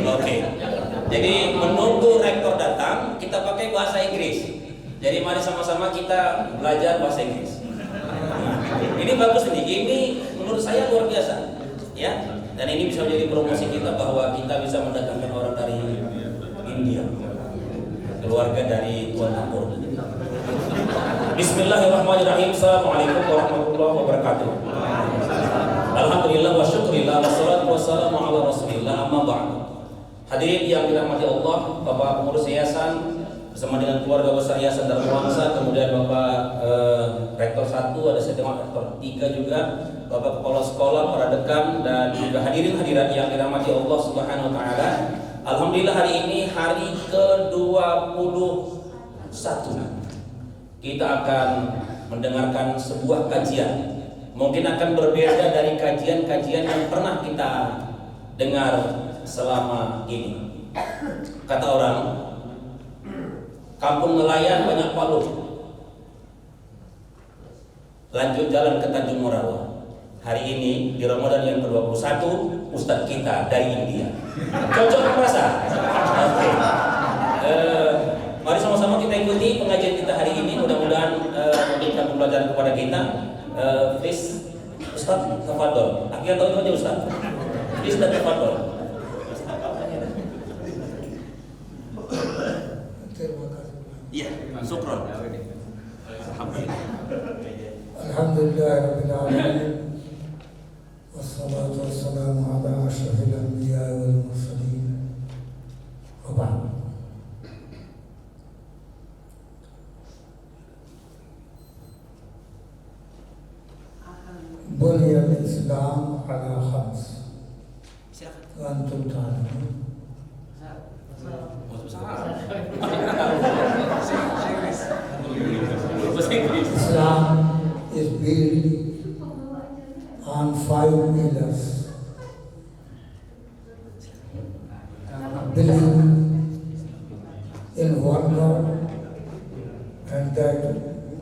Oke. Jadi menunggu rektor datang, kita pakai bahasa Inggris. Jadi mari sama-sama kita belajar bahasa Inggris. Ini bagus nih. Ini menurut saya luar biasa, ya. Dan ini bisa menjadi promosi kita bahwa kita bisa mendatangkan orang dari India, keluarga dari Tuan Ampur. Bismillahirrahmanirrahim. Assalamualaikum warahmatullahi wabarakatuh. Alhamdulillah wa syukurillah wassalatu wassalamu ala rasulillah amma ba'd. Hadirin yang dirahmati Allah, Bapak pengurus yayasan bersama dengan keluarga besar Yayasan Dharma Wangsa, kemudian Bapak Rektor 1, ada setengah Rektor 3 juga, Bapak Kepala Sekolah, para dekan, dan juga hadirin hadirat yang dirahmati Allah Subhanahu wa taala. Alhamdulillah hari ini hari ke-21. Kita akan mendengarkan sebuah kajian. Mungkin akan berbeda dari kajian-kajian yang pernah kita dengar selama ini. Kata orang, kampung nelayan banyak palu. Lanjut jalan ke Tanjung Morawa. Hari ini di Ramadan yang ke-21, Ustadz kita dari India. Cocok merasa? Oke. Mari sama-sama kita ikuti pengajian kita hari ini. Mudah-mudahan memberikan pembelajaran kepada kita. Please, Ustadz, tafadhol. Aku yang tahu itu aja Ustadz. Please, tafadhol. Iya, syukron. Alhamdulillahirabbil alamin. Wassalatu wassalamu ala asyrafil anbiya'i wal mursalin. Wa ba'd. Bunya al-Islam ala khams. Antum ta'lamun. Islam is built on 5 pillars. Believe in one God, and that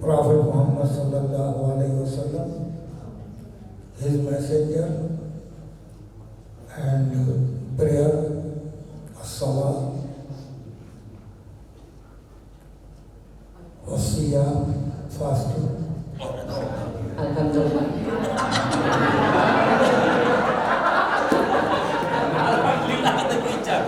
Prophet Muhammad sallallahu alaihi wasallam, his messenger, and prayer, as-salah, wasiyam, fasting. Alhamdulillah. Alhamdulillah kita bijak.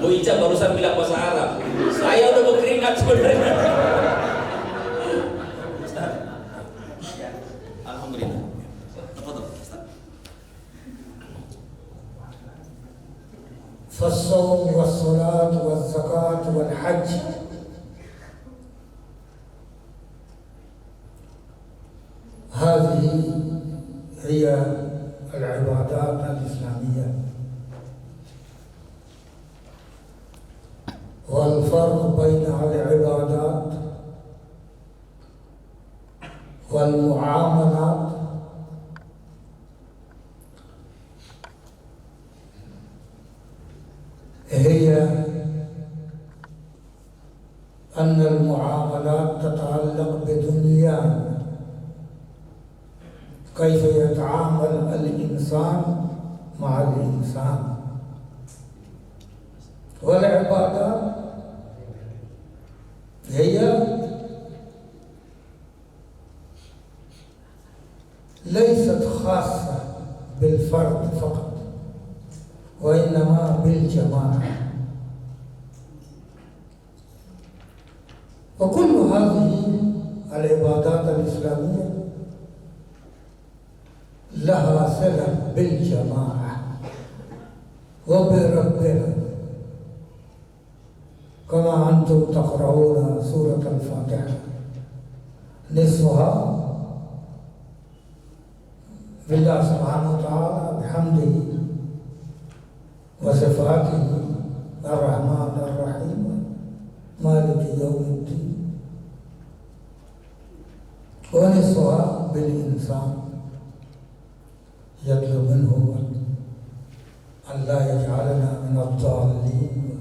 Bu Ica barusan bilang bahasa Arab. Saya udah berkeringat sebenarnya. Alhamdulillah. Tafadhol, Ustaz. فالصوم والصلاة والزكاة والحج هذه هي العبادات الإسلامية. والفرق بين العبادات والمعاملات هي أن المعاملات تتعلق بدنيانا، كيف يتعامل الإنسان مع الإنسان. والعبادات هي ليست خاصة بالفرد فقط، وإنما بالجماعة. وكل هذه العبادات الإسلامية لها صلة بالجماعة وبربنا، كما أنتم تقرؤون سورة الفاتحة نصفها بالله سبحانه وتعالى بحمده وصفاته الرحمن الرحيم مالك يوم الدين، ونصفها بالإنسان يطلب منه أن لا يجعلنا من الضالين.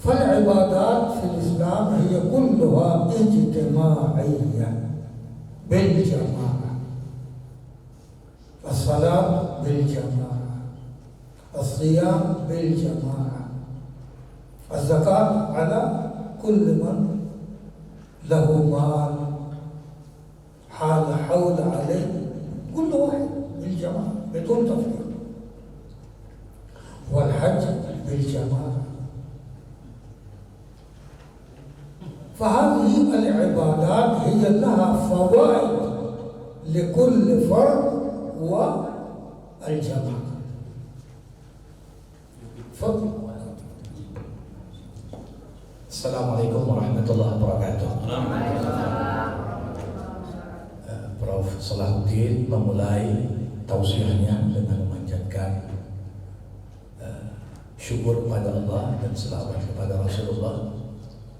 فالعبادات في الإسلام هي كلها اجتماعية بالجماعة. الصلاة بالجماعة، الصيام بالجماعة، الزكاة على كل من له مال حول عليه، كل واحد بالجماعة بدون تفريق. والحج بالجماعة. فهذه العبادات هي لها فوائد لكل فرد والجماعة. Assalamualaikum warahmatullahi wabarakatuh. Prof. Salahuddin memulai tausiahnya dengan memanjatkan syukur kepada Allah dan selawat kepada Rasulullah.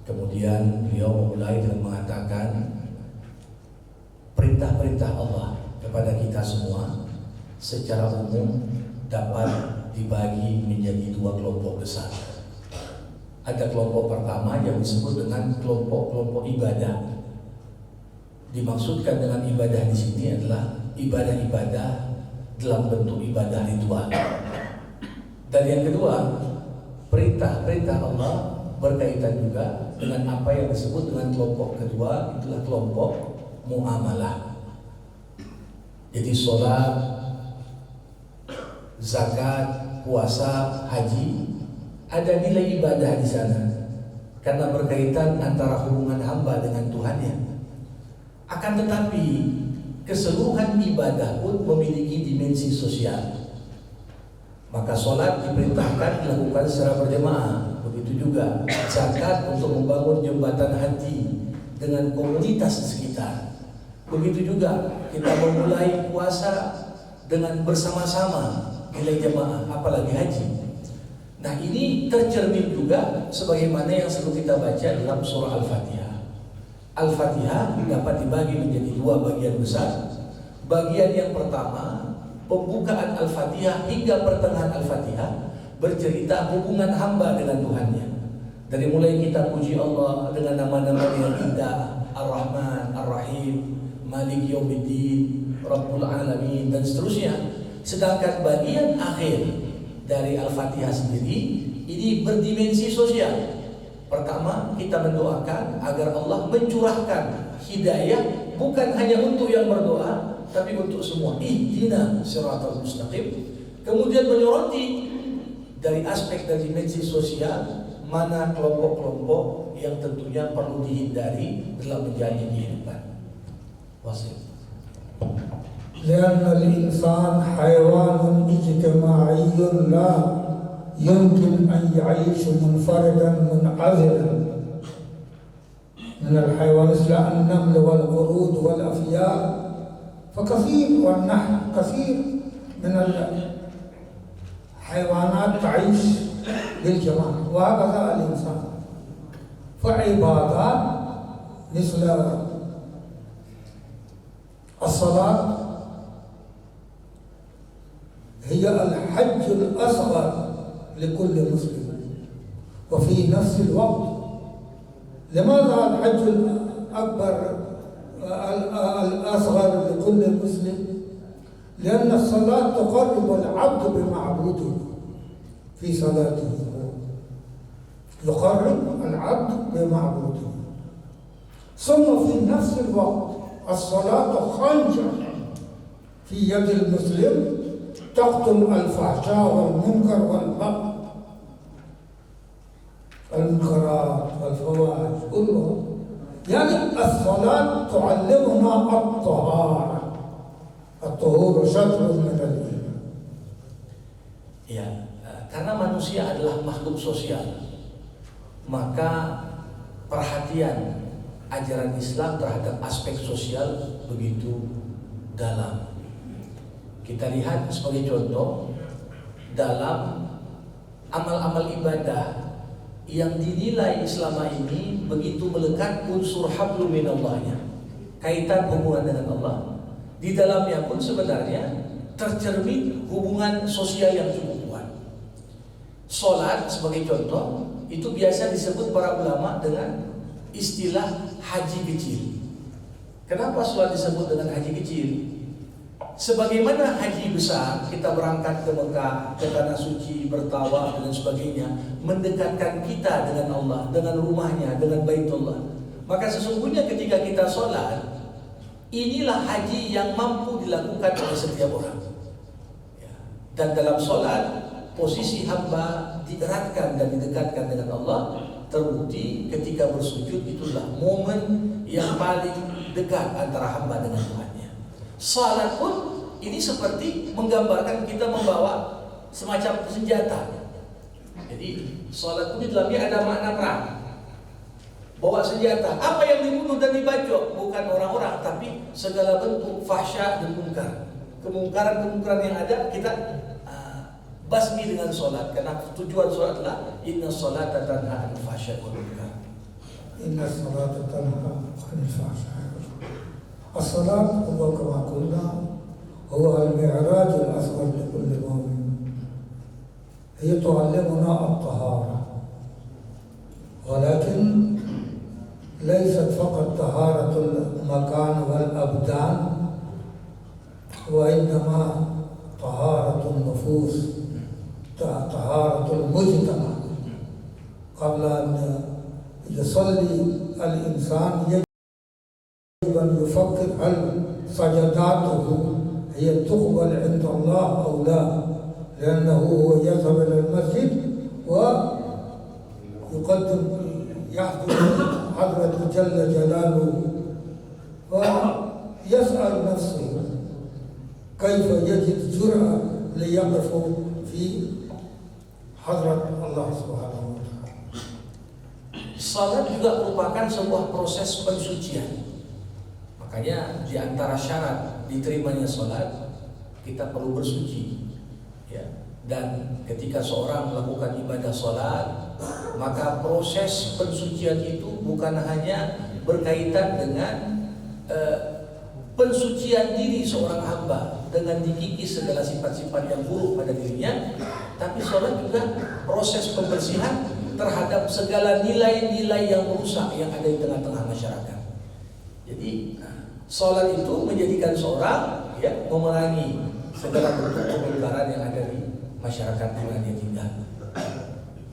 Kemudian beliau memulai dengan mengatakan perintah-perintah Allah kepada kita semua secara umum dapat dibagi menjadi dua kelompok besar. Ada kelompok pertama yang disebut dengan kelompok-kelompok ibadah. Dimaksudkan dengan ibadah di sini adalah ibadah-ibadah dalam bentuk ibadah ritual. Dan yang kedua, perintah-perintah Allah berkaitan juga dengan apa yang disebut dengan kelompok kedua, itulah kelompok muamalah. Jadi sholat, zakat, puasa, haji, ada nilai ibadah di sana karena berkaitan antara hubungan hamba dengan Tuhannya. Akan tetapi keseluruhan ibadah pun memiliki dimensi sosial. Maka sholat diperintahkan dilakukan secara berjamaah. Begitu juga zakat untuk membangun jembatan hati dengan komunitas di sekitar. Begitu juga kita memulai puasa dengan bersama-sama nilai jamaah, apalagi haji. Nah, ini tercermin juga sebagaimana yang selalu kita baca dalam surah Al-Fatihah. Al-Fatihah dapat dibagi menjadi dua bagian besar. Bagian yang pertama, pembukaan Al-Fatihah hingga pertengahan Al-Fatihah bercerita hubungan hamba dengan Tuhannya. Dari mulai kita puji Allah dengan nama-nama yang indah, Ar-Rahman, Ar-Rahim, Malik Yaumiddin, Rabbul Alamin, dan seterusnya. Sedangkan bagian akhir dari Al-Fatihah sendiri ini berdimensi sosial. Pertama, kita mendoakan agar Allah mencurahkan hidayah bukan hanya untuk yang berdoa, tapi untuk semua. Ihdina siratal mustaqim. Kemudian menyoroti dari aspek dan dimensi sosial mana kelompok-kelompok yang tentunya perlu dihindari dalam menjalani kehidupan. Wasil. لأن الإنسان حيوان اجتماعي لا يمكن أن يعيش منفردا منعزلا من الحيوان مثل النمل والقرود والأفيال فكثير والنحل كثير من الحيوانات تعيش بالجماعة وهكذا الإنسان. فعبادات مثل الصلاة هي الحج الأصغر لكل مسلم. وفي نفس الوقت لماذا الحج الأكبر الأصغر لكل مسلم؟ لأن الصلاة تقرب العبد بمعبوده في صلاته، يقرب العبد بمعبوده. ثم في نفس الوقت الصلاة خنجر في يد المسلم تقتل الفحشاء والمنكر والبغي، المنكرات والفواحش كلها. يعني الصلاة تعلمنا الطهارة. الطهور شطر من الإيمان. Ya, karena manusia adalah makhluk sosial, maka perhatian ajaran Islam terhadap aspek sosial begitu dalam. Kita lihat sebagai contoh dalam amal-amal ibadah yang dinilai selama ini begitu melekat unsur hablum minallahnya, kaitan hubungan dengan Allah. di dalamnya pun sebenarnya tercermin hubungan sosial yang cukup kuat. Sholat sebagai contoh itu biasa disebut para ulama dengan istilah haji kecil. Kenapa sholat disebut dengan haji kecil? Sebagaimana haji besar, kita berangkat ke Mekah, ke tanah suci, bertawaf dan sebagainya, mendekatkan kita dengan Allah, dengan rumahnya, dengan Baitullah. Maka sesungguhnya ketika kita sholat, inilah haji yang mampu dilakukan oleh setiap orang. Dan dalam sholat, posisi hamba dieratkan dan didekatkan dengan Allah. Terbukti ketika bersujud itulah momen yang paling dekat antara hamba dengan Tuhannya. Salat pun ini seperti menggambarkan kita membawa semacam senjata. Jadi salat pun di dalamnya ada makna perang. Bawa senjata. Apa yang dibunuh dan dibacok bukan orang-orang, tapi segala bentuk fahsya dan munkar. Kemungkaran-kemungkaran yang ada kita basmi dengan solat, karena tujuan solat adalah inna salata tanha 'anil fahsya'i wal munkar. Inna salata tanha 'anil fahsya'i. As-salat huwa kama qulna huwa al-mi'raj al-asghar li kulli mu'min. Hiya tu'allimuna at-tahara. Walakin laysat faqat taharatul makan wal abdan, wa innama taharatul nufus, طهارة المجتمع. قبل أن يصلي الإنسان يجب أن يفكر هل سجداته هي تقبل عند الله أو لا، لأنه هو يذهب إلى المسجد ويقدم يحضر حضرة جل جلاله ويسأل نفسه كيف يجد جرأة ليقف في hadrat Allah Subhanahu wa Ta'ala. Salat juga merupakan sebuah proses pensucian. Makanya di antara syarat diterimanya salat, kita perlu bersuci. Ya. Dan ketika seorang melakukan ibadah salat, maka proses pensucian itu bukan hanya berkaitan dengan pensucian diri seorang hamba dengan dikikis segala sifat-sifat yang buruk pada dirinya, tapi sholat juga proses pembersihan terhadap segala nilai-nilai yang merusak yang ada di tengah-tengah masyarakat. Jadi sholat itu menjadikan seorang memerangi segala bentuk kemungkaran yang ada di masyarakat di mana dia tinggal.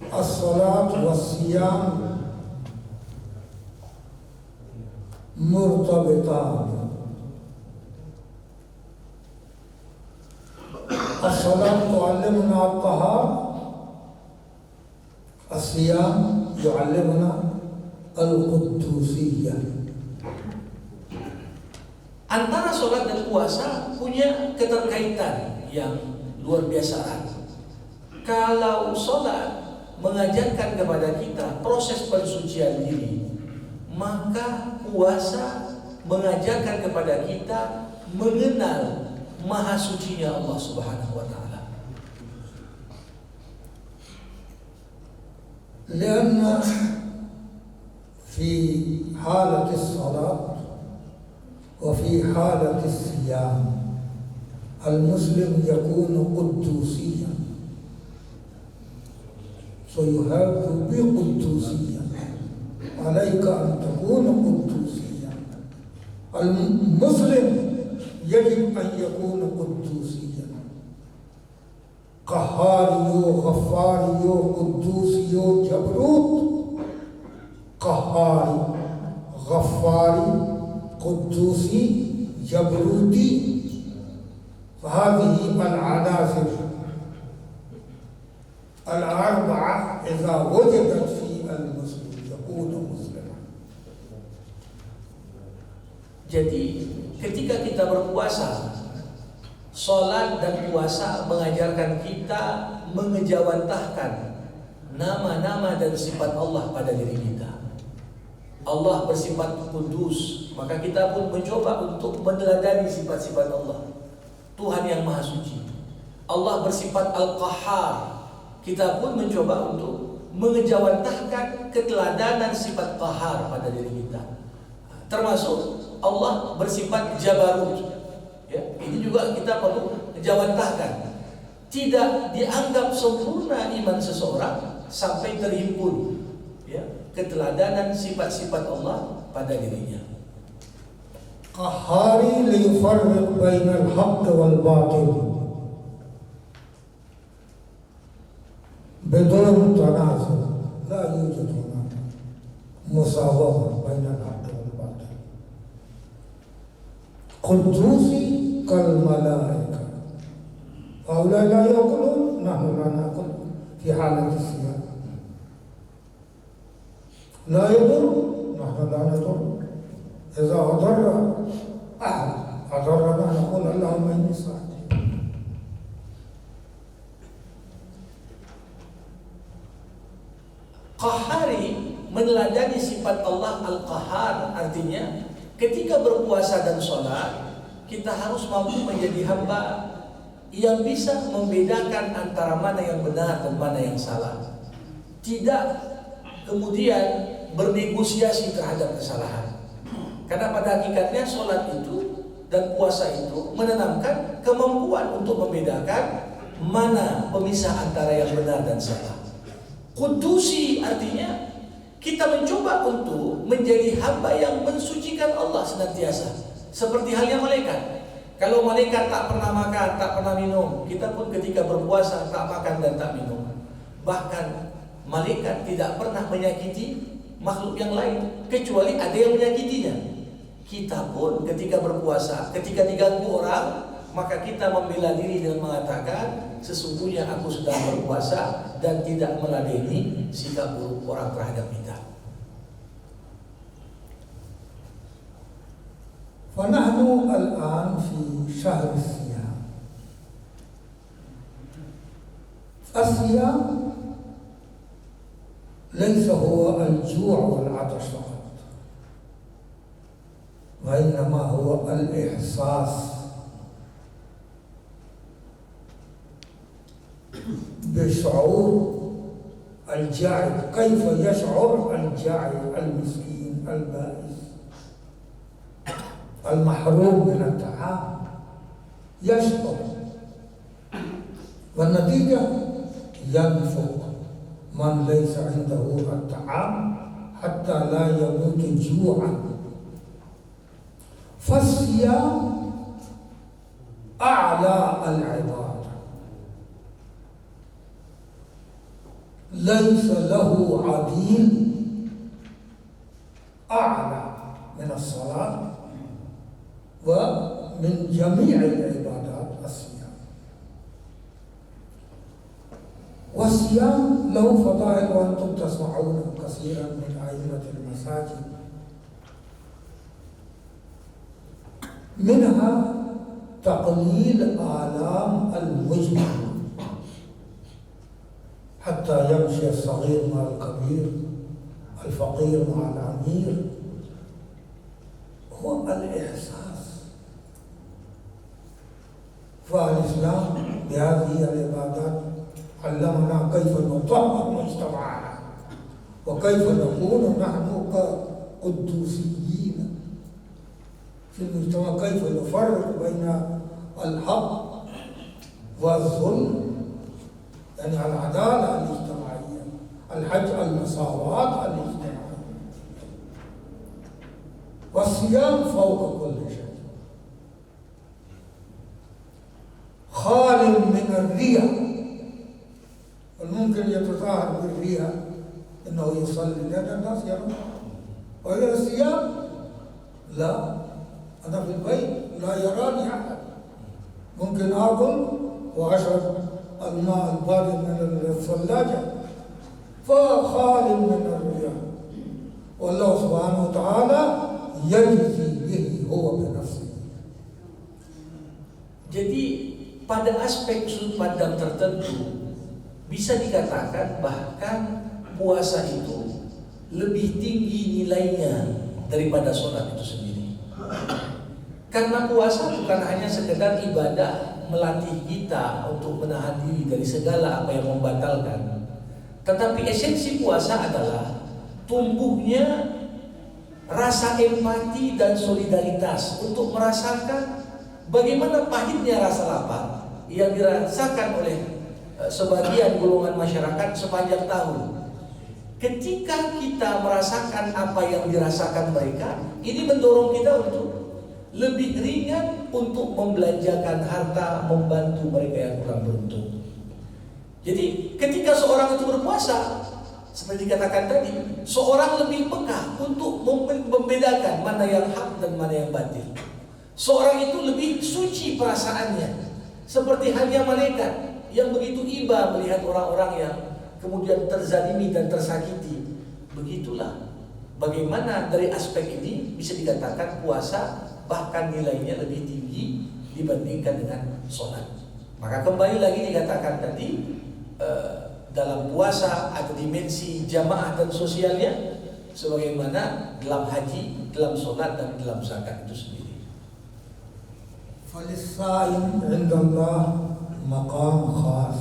As-salat was-siyam murtabitan. الصلاة تعلمنا الطهارة، الصيام يعلمنا القدوسية. Antara sholat dan puasa punya keterkaitan yang luar biasa. Kalau sholat mengajarkan kepada kita proses pensucian diri, maka puasa mengajarkan kepada kita mengenal Maha sucinya Allah Subhanahu wa Ta'ala. لأن في حالة الصلاة وفي حالة الصيام المسلم يكون قدوسيا. So you have to be قدوسيا. عليك أن تكون قدوسيا. المسلم يجب أن يكون قدوسيا، قهاري غفاري قدوسي جبروت، قهاري غفاري قدوسي جبروتي. فهذه العناصر الأربعة إذا وجدت في المسلم يكون مسلما. Jadi ketika kita berpuasa, sholat dan puasa mengajarkan kita mengejawantahkan nama-nama dan sifat Allah pada diri kita. Allah bersifat kudus, maka kita pun mencoba untuk meneladani sifat-sifat Allah. Tuhan yang Maha Suci. Allah bersifat Al-Qahhar, kita pun mencoba untuk mengejawantahkan keteladanan sifat Qahhar pada diri kita. Termasuk Allah bersifat Jabarut, Ya, ini juga kita perlu jawantahkan. Tidak dianggap sempurna iman seseorang sampai terhimpun ya, keteladanan sifat-sifat Allah pada dirinya. Qahhari liyufarriq bainal haqq wal batil bidun tanazul la yujad hunaka musawamah bainal haqq wal batil. Qudusi kal malaika هؤلاء لا يقولون نحن لا نقول في حالة الصيام لا يضر نحن لا نضر إذا أضر أحد أضرنا نقول اللهم إني صائم. Qahari meneladani sifat Allah Al-Qahar, artinya ketika berpuasa dan sholat kita harus mampu menjadi hamba yang bisa membedakan antara mana yang benar dan mana yang salah. Tidak kemudian bernegosiasi terhadap kesalahan. Karena pada hakikatnya sholat itu dan puasa itu menanamkan kemampuan untuk membedakan mana pemisah antara yang benar dan salah. Qudusi artinya kita mencoba untuk menjadi hamba yang mensucikan Allah senantiasa. Seperti halnya malaikat. Kalau malaikat tak pernah makan, tak pernah minum, kita pun ketika berpuasa tak makan dan tak minum. Bahkan malaikat tidak pernah menyakiti makhluk yang lain kecuali ada yang menyakitinya. Kita pun ketika berpuasa, ketika diganggu orang, maka kita membela diri dengan mengatakan sesungguhnya aku sedang berpuasa dan tidak meladeni sikap buruk orang terhadap kita. فنحن الآن في شهر الصيام. الصيام ليس هو الجوع والعطش فقط، وإنما هو الإحساس بشعور الجائع. كيف يشعر الجائع المسكين البائس المحروم من الطعام؟ يشعر، والنتيجة ينفق من ليس عنده الطعام حتى لا يموت جوعا. فالصيام أعلى العبادة، ليس له عديل أعلى من الصلاة ومن جميع العبادات الصيام. والصيام له فضائل وأنتم تسمعون كثيرا من أئمة المساجد، منها تقليل آلام المجتمع حتى يمشي الصغير مع الكبير، الفقير مع الأمير. هو الإحساس. فالإسلام بهذه العبادات علمنا كيف نطهر مجتمعنا وكيف نكون نحن قدوسيين في المجتمع، كيف نفرق بين الحق والظلم، يعني العدالة الاجتماعية، المساواة الاجتماعية. والصيام فوق كل شيء، خال من الرياء. الممكن يتظاهر بالرياء انه يصلي لان الناس يرون، وإذا الصيام لا، انا في البيت لا يراني احد، ممكن اكل واشرب الماء البارد من الثلاجه، فخال من الرياء. والله سبحانه وتعالى يجزي به هو بنفسه. Jadi pada aspek sudut pandang tertentu bisa dikatakan bahkan puasa itu lebih tinggi nilainya daripada sholat itu sendiri. Karena puasa bukan hanya sekedar ibadah melatih kita untuk menahan diri dari segala apa yang membatalkan, tetapi esensi puasa adalah tumbuhnya rasa empati dan solidaritas untuk merasakan bagaimana pahitnya rasa lapar yang dirasakan oleh sebagian golongan masyarakat sepanjang tahun. Ketika kita merasakan apa yang dirasakan mereka, ini mendorong kita untuk lebih ringan untuk membelanjakan harta, membantu mereka yang kurang beruntung. Jadi ketika seorang itu berpuasa, seperti dikatakan tadi, seorang lebih peka untuk membedakan mana yang hak dan mana yang batil. Seorang itu lebih suci perasaannya, seperti halnya malaikat yang begitu iba melihat orang-orang yang kemudian terzalimi dan tersakiti. Begitulah bagaimana dari aspek ini bisa dikatakan puasa bahkan nilainya lebih tinggi dibandingkan dengan sholat. Maka kembali lagi dikatakan tadi, dalam puasa ada dimensi jamaah dan sosialnya, sebagaimana dalam haji, dalam sholat, dan dalam zakat itu sendiri. فَلِلصَّائِمِ عِنْدَ اللَّهِ مَقَامٌ خَاصٌ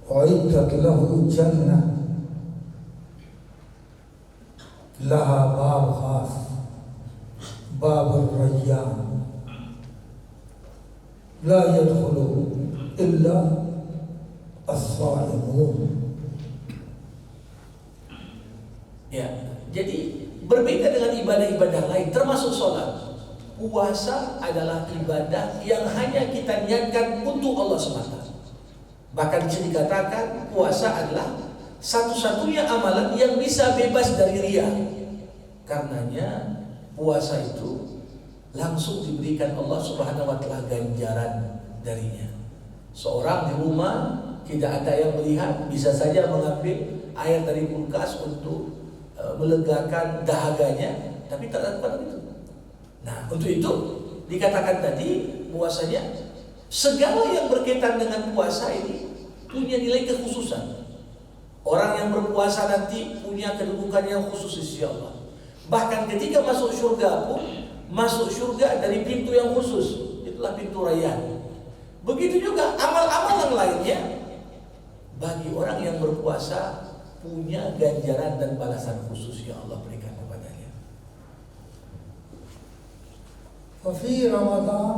أُعِدَّتْ لَهُ جَنَّةٌ لَهَا بَابٌ خَاصٌ بَابُ الرَّيَّانِ لَا يَدْخُلُهُ إِلَّا الصَّائِمُونَ. Ya, jadi berbeda dengan ibadah-ibadah lain, termasuk sholat. Puasa adalah ibadah yang hanya kita niatkan untuk Allah semata. Bahkan bisa dikatakan puasa adalah satu-satunya amalan yang bisa bebas dari riya. Karenanya puasa itu langsung diberikan Allah Subhanahu wa taala ganjaran darinya. Seorang di rumah tidak ada yang melihat, bisa saja mengambil air dari kulkas untuk melegakan dahaganya, tapi tak lakukan itu. Nah, untuk itu dikatakan tadi puasanya segala yang berkaitan dengan puasa ini punya nilai kekhususan. Orang yang berpuasa nanti punya kedudukan yang khusus di sisi Allah. Bahkan ketika masuk surga pun masuk surga dari pintu yang khusus, itulah pintu rayyan. Begitu juga amal-amal yang lainnya bagi orang yang berpuasa punya ganjaran dan balasan khusus yang Allah berikan kepadanya. ففي رمضان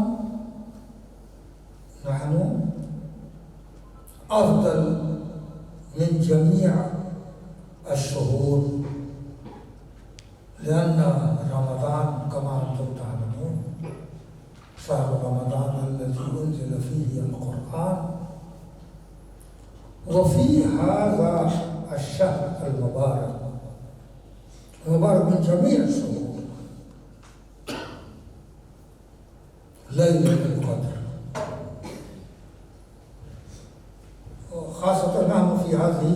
نحن أفضل من جميع الشهور، لأن رمضان كما أنتم تعلمون شهر رمضان الذي أنزل فيه القرآن، وفي هذا الشهر المبارك من جميع الشهور ليلة القدر، خاصة نحن في هذه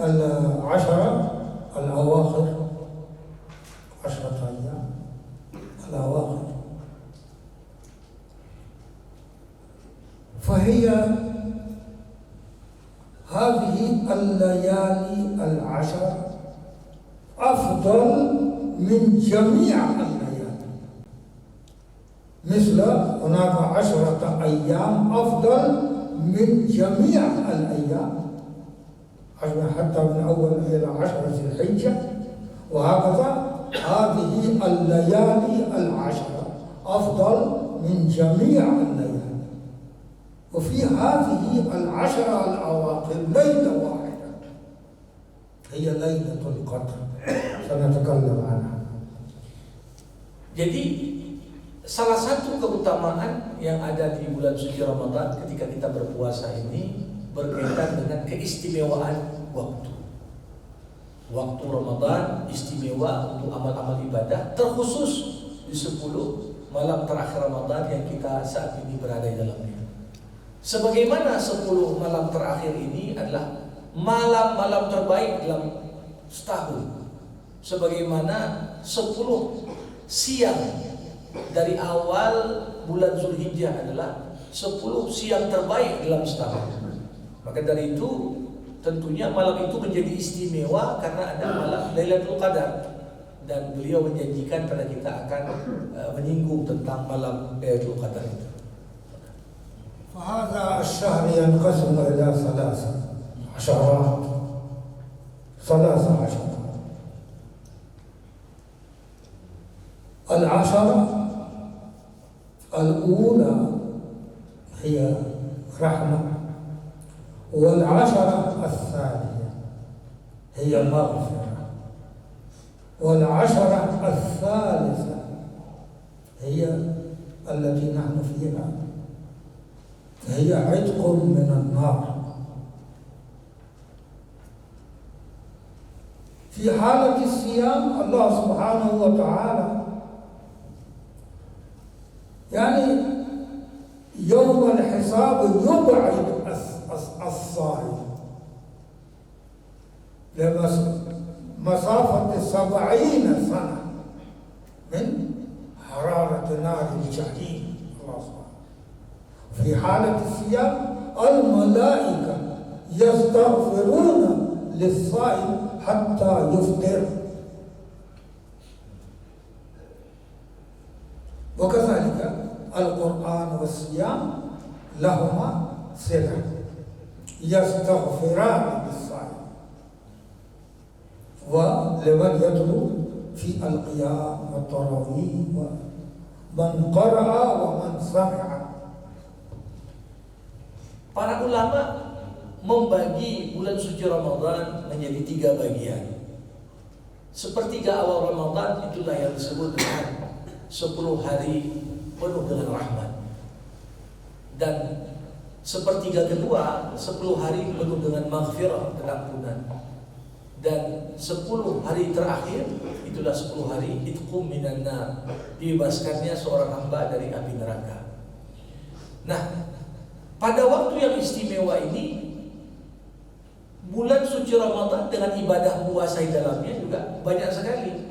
العشرة الأواخر، 10 أيام الأواخر، فهي هذه الليالي العشر أفضل من جميع الليالي، مثل هناك 10 أيام أفضل من جميع الأيام، حتى من أول إلى 10 ذي الحجة، وهكذا هذه الليالي العشرة أفضل من جميع الليالي. وفي هذه العشرة الأواخر ليلة واحدة هي ليلة القدر، سنتكلم عنها. Jadi salah satu keutamaan yang ada di bulan suci Ramadan ketika kita berpuasa ini berkaitan dengan keistimewaan waktu. Waktu Ramadan istimewa untuk amal-amal ibadah, terkhusus di 10 malam terakhir Ramadan yang kita saat ini berada di dalamnya. Sebagaimana 10 malam terakhir ini adalah malam-malam terbaik dalam setahun. Sebagaimana 10 siang dari awal bulan Zulhijjah adalah 10 siang terbaik dalam setahun. Maka dari itu tentunya malam itu menjadi istimewa karena ada malam Lailatul Qadar, dan beliau menjanjikan pada kita akan menyinggung tentang malam Lailatul Qadar itu. فهذا الشهر ينقسم إلى 13. العشرة الأولى هي رحمة، والعشرة الثانية هي مغفرة، والعشرة الثالثة هي التي نحن فيها، هي عتق من النار. في حالة الصيام الله سبحانه وتعالى يعني يوم الحساب يبعد الصائم لمسافة 70 سنة من حرارة نار الجحيم. الله سبحانه في حالة الصيام الملائكة يستغفرون للصائم حتى يفطر، وكذلك القرآن والصيام لهما صلة، يستغفران للصائم ولمن يتلو في القيام والتراويح ومن قرأ ومن سمع. Para ulama membagi bulan suci Ramadan menjadi 3 bagian. Sepertiga awal Ramadan itulah yang disebut dengan 10 hari penuh dengan rahmat, dan sepertiga kedua 10 hari penuh dengan maghfirah dan ampunan, dan 10 hari terakhir itulah 10 hari itqum minan nar, dibebaskannya seorang hamba dari api neraka. Nah, pada waktu yang istimewa ini, bulan suci Ramadan dengan ibadah puasa di dalamnya juga banyak sekali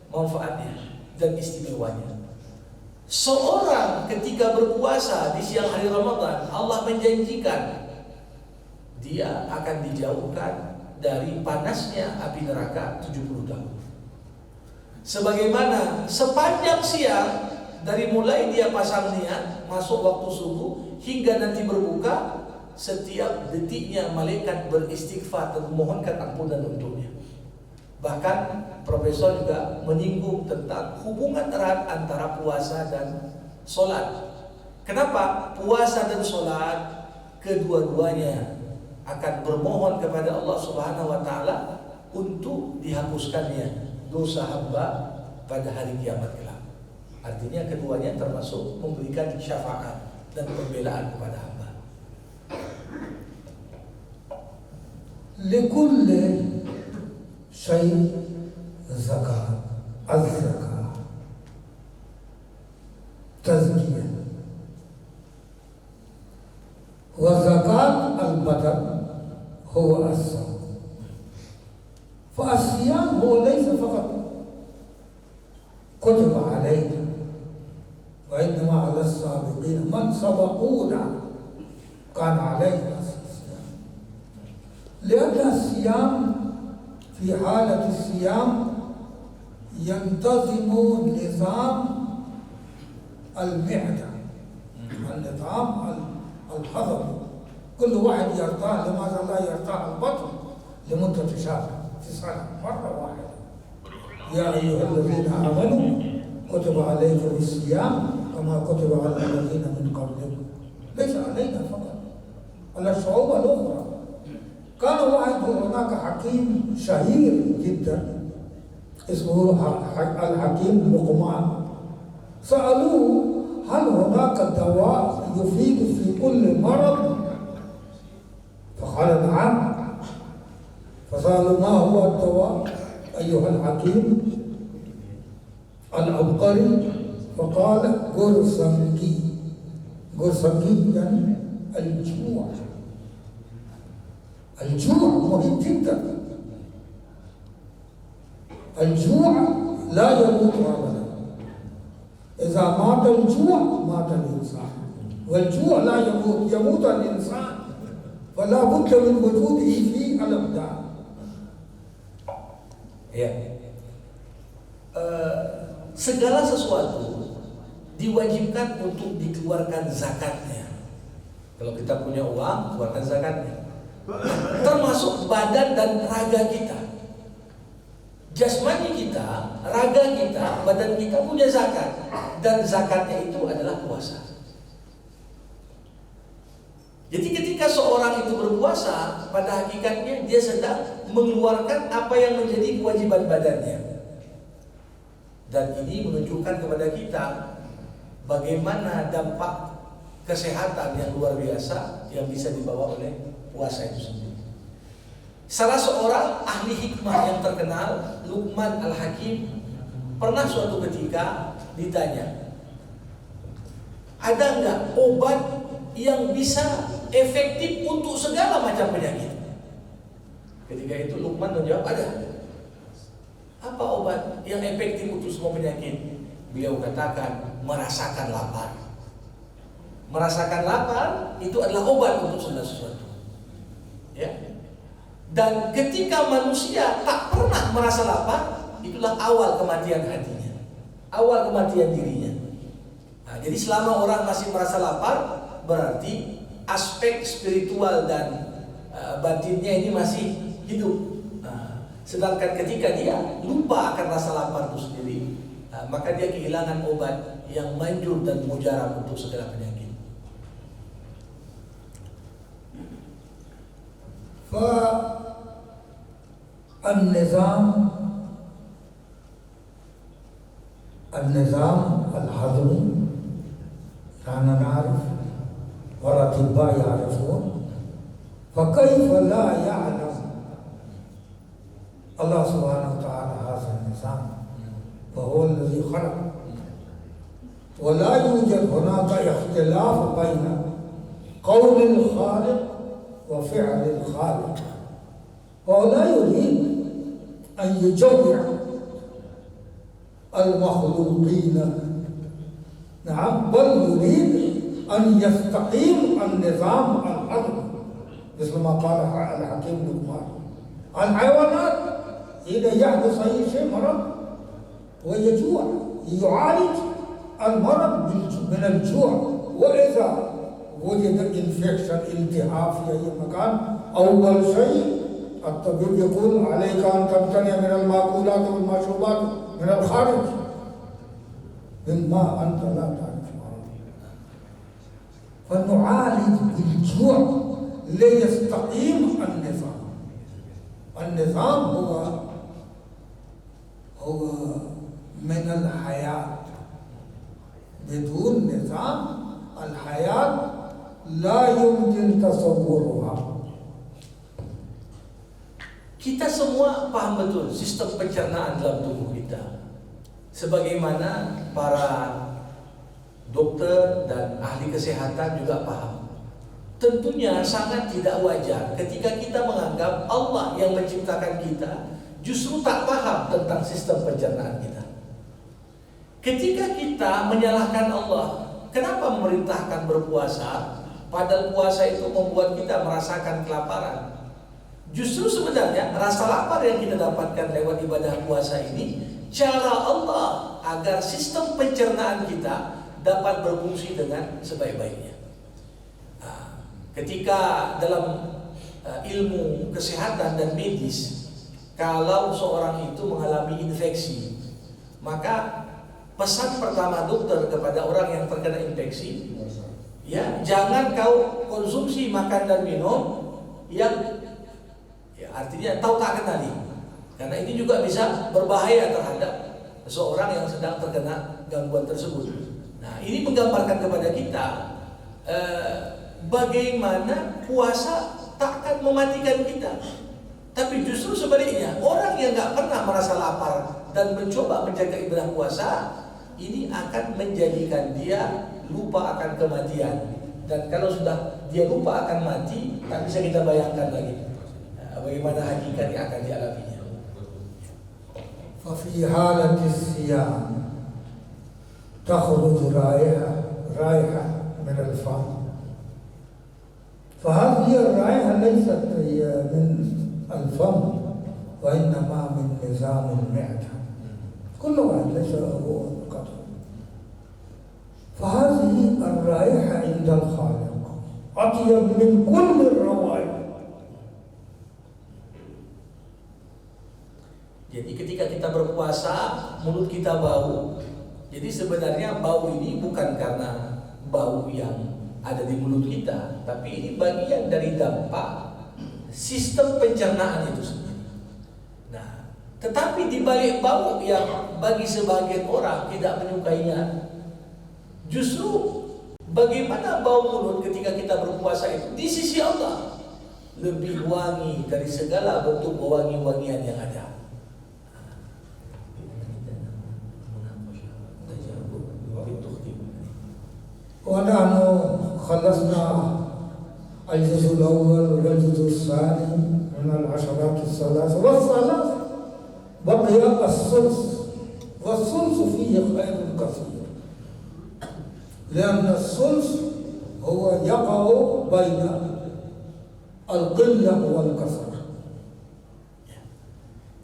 manfaatnya dan istimewanya. Seorang ketika berpuasa di siang hari Ramadan, Allah menjanjikan dia akan dijauhkan dari panasnya api neraka 70 tahun. Sebagaimana sepanjang siang, dari mulai dia pasang niat masuk waktu subuh hingga nanti berbuka, setiap detiknya malaikat beristighfar dan memohonkan ampunan untuknya. Bahkan Profesor juga menyinggung tentang hubungan erat antara puasa dan sholat. Kenapa? Puasa dan sholat kedua-duanya akan bermohon kepada Allah Subhanahu wa Ta'ala untuk dihapuskannya dosa hamba pada hari kiamat kelak. Artinya keduanya termasuk memberikan syafaat dan pembelaan kepada hamba. لكل شيء زكاة، الزكاة تزكية، وزكاة البدن هو الصوم. فالصيام هو ليس فقط كتب علينا، وإنما على السابقين من سبقونا كان علينا الصيام، لأن الصيام في حالة الصيام ينتظم نظام المعدة، النظام الهضمي. كل واحد يرتاح، لماذا لا يرتاح البطن لمدة شهر في سنة مرة واحدة؟ يا أيها الذين آمنوا كتب عليكم الصيام كما كتب على الذين من قبلكم. ليس علينا فقط، على الشعوب الأخرى. كان واحد هناك حكيم شهير جدا اسمه الحكيم لقمان، سألوه هل هناك دواء يفيد في كل مرض؟ فقال نعم. فسألوا ما هو الدواء أيها الحكيم العبقري؟ فقال قرصنجي. قرصنجي يعني الجوع. الجوع مهم جدا. الجوع لا يموت أبدا. إذا مات الجوع مات الإنسان، والجوع لا يموت، يموت الإنسان، فلا بد من وجوده في الأبدان. Ya. Segala sesuatu diwajibkan untuk dikeluarkan zakatnya. Kalau kita punya uang, keluarkan zakatnya. Termasuk badan dan raga kita. jasmani kita, raga kita, badan kita punya zakat, dan zakatnya itu adalah puasa. Jadi ketika seorang itu berpuasa, pada hakikatnya dia sedang mengeluarkan apa yang menjadi kewajiban badannya. Dan ini menunjukkan kepada kita bagaimana dampak kesehatan yang luar biasa yang bisa dibawa oleh puasa itu sendiri. Salah seorang ahli hikmah yang terkenal, Luqman Al-Hakim, pernah suatu ketika ditanya, ada nggak obat yang bisa efektif untuk segala macam penyakit? Ketika itu Luqman menjawab, ada. Apa obat yang efektif untuk semua penyakit? Beliau katakan, merasakan lapar. Merasakan lapar itu adalah obat untuk segala sesuatu. Ya. Dan ketika manusia tak pernah merasa lapar, itulah awal kematian hatinya, awal kematian dirinya. Nah, jadi selama orang masih merasa lapar, berarti aspek spiritual dan batinnya ini masih hidup. Nah, sedangkan ketika dia lupa akan rasa lapar itu sendiri, maka dia kehilangan obat yang manjur dan mujarab untuk segala penyakit. النظام الهضمي كان نعرف والأطباء يعرفون، فكيف لا يعلم الله سبحانه وتعالى هذا النظام وهو الذي خلق، ولا يوجد هناك اختلاف بين قول الخالق وفعل الخالق، وهو لا يريد أن يجوع المخلوقين، نعم، بل يريد أن يستقيم النظام الهضمي مثل ما قال الحكيم لقمان. الحيوانات إذا يحدث أي شيء مرض ويجوع، يعالج المرض من الجوع، وإذا وجد انفكشن التهاب في أي مكان، أول شيء الطبيب يقول عليك أن تمتنع من المأكولات والمشروبات من الخارج مما أنت لا تعرف، فنعالج بالجوع ليستقيم النظام. النظام هو من الحياة، بدون نظام الحياة لا يمكن تصورها. Kita semua paham betul sistem pencernaan dalam tubuh kita, sebagaimana para dokter dan ahli kesehatan juga paham. Tentunya sangat tidak wajar ketika kita menganggap Allah yang menciptakan kita justru tak paham tentang sistem pencernaan kita. Ketika kita menyalahkan Allah, kenapa memerintahkan berpuasa, padahal puasa itu membuat kita merasakan kelaparan. Justru sebenarnya rasa lapar yang kita dapatkan lewat ibadah puasa ini cara Allah agar sistem pencernaan kita dapat berfungsi dengan sebaik-baiknya. Ketika dalam ilmu kesehatan dan medis, kalau seorang itu mengalami infeksi, maka pesan pertama dokter kepada orang yang terkena infeksi, ya, jangan kau konsumsi makan dan minum yang artinya tahu tak kenali, karena ini juga bisa berbahaya terhadap seseorang yang sedang terkena gangguan tersebut. Nah, ini menggambarkan kepada kita bagaimana puasa tak akan mematikan kita, tapi justru sebaliknya, orang yang nggak pernah merasa lapar dan mencoba menjaga ibadah puasa ini akan menjadikan dia lupa akan kematian. Dan kalau sudah dia lupa akan mati, tak bisa kita bayangkan lagi bagaimana hakikat yang akan dialaminya. ففي حالة الصيام تخرج رائحة من الفم، فهذه الرائحة ليست من الفم وإنما من نظام المعدة، كل واحد ليس هو فقط. فهذه الرائحة عند الخالق أطيب من كل الروائح. Jadi ketika sebenarnya bau ini bukan karena bau yang ada di mulut kita, tapi ini bagian dari dampak sistem pencernaan itu sendiri. Nah, tetapi di balik bau yang bagi sebagian orang tidak menyukainya, justru bagaimana bau mulut ketika kita berpuasa itu di sisi Allah lebih wangi dari segala bentuk wangi-wangian yang ada. ونحن خلصنا الجزء الأول والجزء الثاني من العشرات الثلاث والثلاث بقي الثلث والثلث فيه خير كثير لأن الثلث هو يقع بين القلة والكثرة.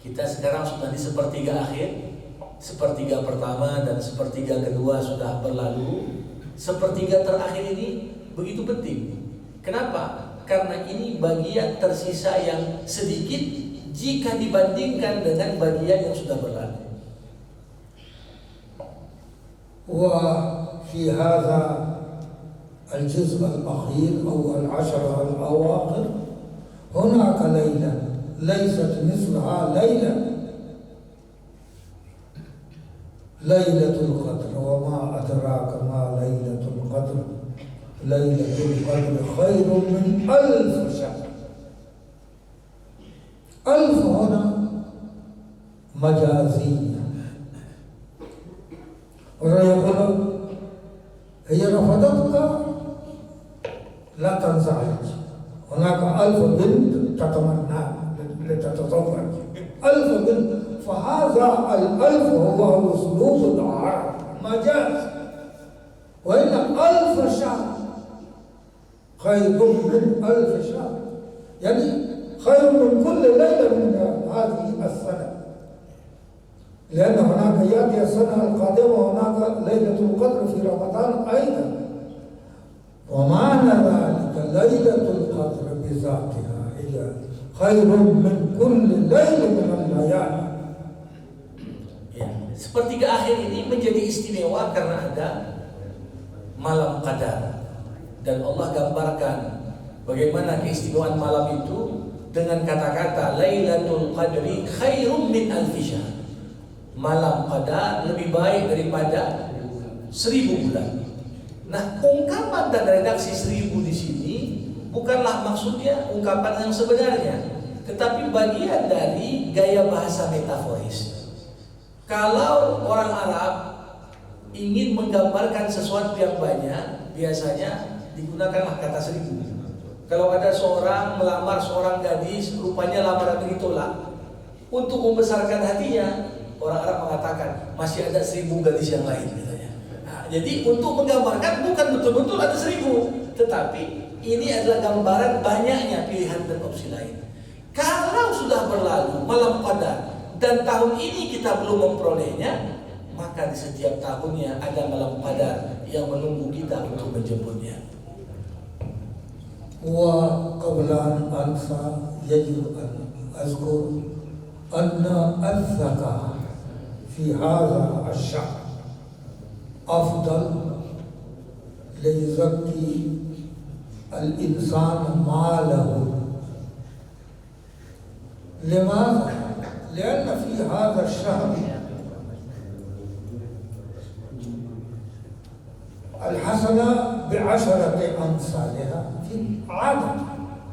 Kita sekarang sudah di sepertiga akhir, sepertiga pertama dan sepertiga kedua sudah berlalu. Sepertiga terakhir ini begitu penting. Kenapa? Karena ini bagian tersisa yang sedikit jika dibandingkan dengan bagian yang sudah berlalu. وفي هذا الجزء الأخير أو العشرة الأواخر هناك ليلة ليست مثلها ليلة القدر. وما أدراك ما ليلة القدر ليلة القدر خير من 1000 شهر. 1000 هنا مجازية. ويقول هي رفضتك لا تنزعج. هناك 1000 بنت تتمنى لتتزوج 1000 بنت. فهذا 1000 هو أسلوب العرب مجاز. وإن 1000 شهر خير من 1000 شهر، يعني خير من كل ليلة من هذه السنة، لأن هناك يأتي السنة القادمة هناك ليلة القدر في رمضان أيضا. ومعنى ذلك ليلة القدر بذاتها هي خير من كل ليلة من الليالي. Sepertiga akhir ini menjadi istimewa karena ada malam qadar, dan Allah gambarkan bagaimana keistimewaan malam itu dengan kata-kata Lailatul Qadri khairum min alfi syahr. Malam qadar lebih baik daripada 1000 bulan. Nah, ungkapan dan redaksi 1000 di sini bukanlah maksudnya ungkapan yang sebenarnya, tetapi bagian dari gaya bahasa metaforis. Kalau orang Arab ingin menggambarkan sesuatu yang banyak, biasanya digunakanlah kata 1000. Kalau ada seorang melamar seorang gadis, rupanya lamaran begitulah. Untuk membesarkan hatinya, orang Arab mengatakan masih ada 1000 gadis yang lain, katanya. Nah, jadi untuk menggambarkan bukan betul-betul ada 1000, tetapi ini adalah gambaran banyaknya pilihan dan opsi lain. Kalau sudah berlalu malam qadar dan tahun ini kita belum memperolehnya, maka di setiap tahunnya ada malam qadar yang menunggu kita untuk menjemputnya. وقبل أن أنسى يجب أن أذكر أن الزكاة في هذا الشهر أفضل ليزكي الإنسان ماله. لماذا؟ لأن في هذا الشهر الحسنة ب10 أمثالها في عادة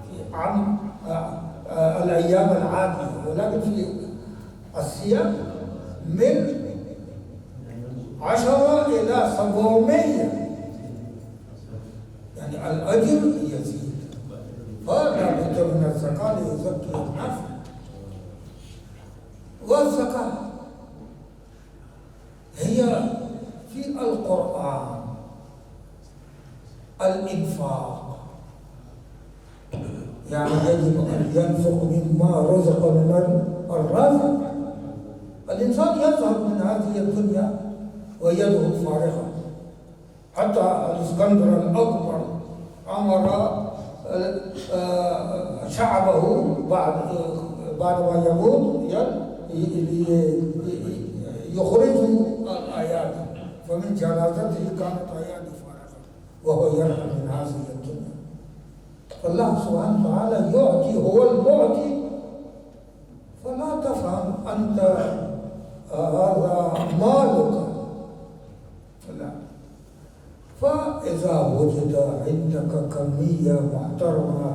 في الأيام العادية، ولكن في الصيام من 10 إلى 700، يعني الأجر يزيد. فلا بد من الزكاة ليزكي الناس. والزكاة هي في القرآن الإنفاق، يعني يجب أن ينفق مما رزق من الرزق. الإنسان يذهب من هذه الدنيا ويده فارغة. حتى الإسكندر الأكبر أمر شعبه بعد ما يموت يخرجوا الآيات فمن جنازته كانت عيان فارغة وهو يرحل من هذه الدنيا. فالله سبحانه وتعالى يعطي، هو المعطي، فلا تفهم أنت هذا مالك، لا. فإذا وجد عندك كمية محترمة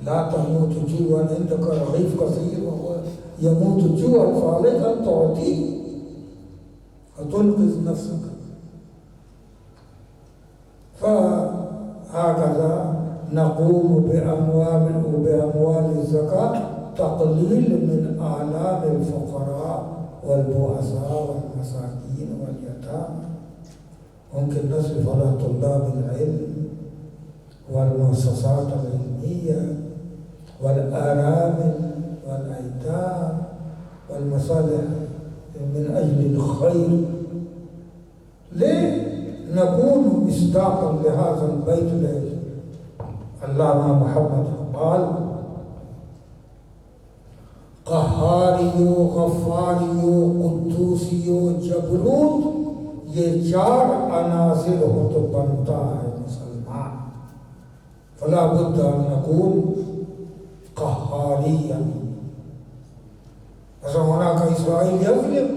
لا تموت جوعا، عندك رغيف كثير وهو يموت جوعا، فعليك أن تعطيه وتنقذ نفسك. فهكذا نقوم بأموال الزكاة تقليل من آلام الفقراء والبؤساء والمساكين واليتامى. ممكن نصرف على طلاب العلم والمؤسسات العلمية والآرامل والأيتام والمصالح من أجل الخير. ليه نكون مصداقا لهذا البيت الذي علامة محمد قال: قهاریو، غفاریو، قدوسیو، جبروت، یہ 4 عناصر ہو تو بنتا ہے مسلمان. فلا بد ان نكون قهاريا. مثلا هناك إسرائيل يظلم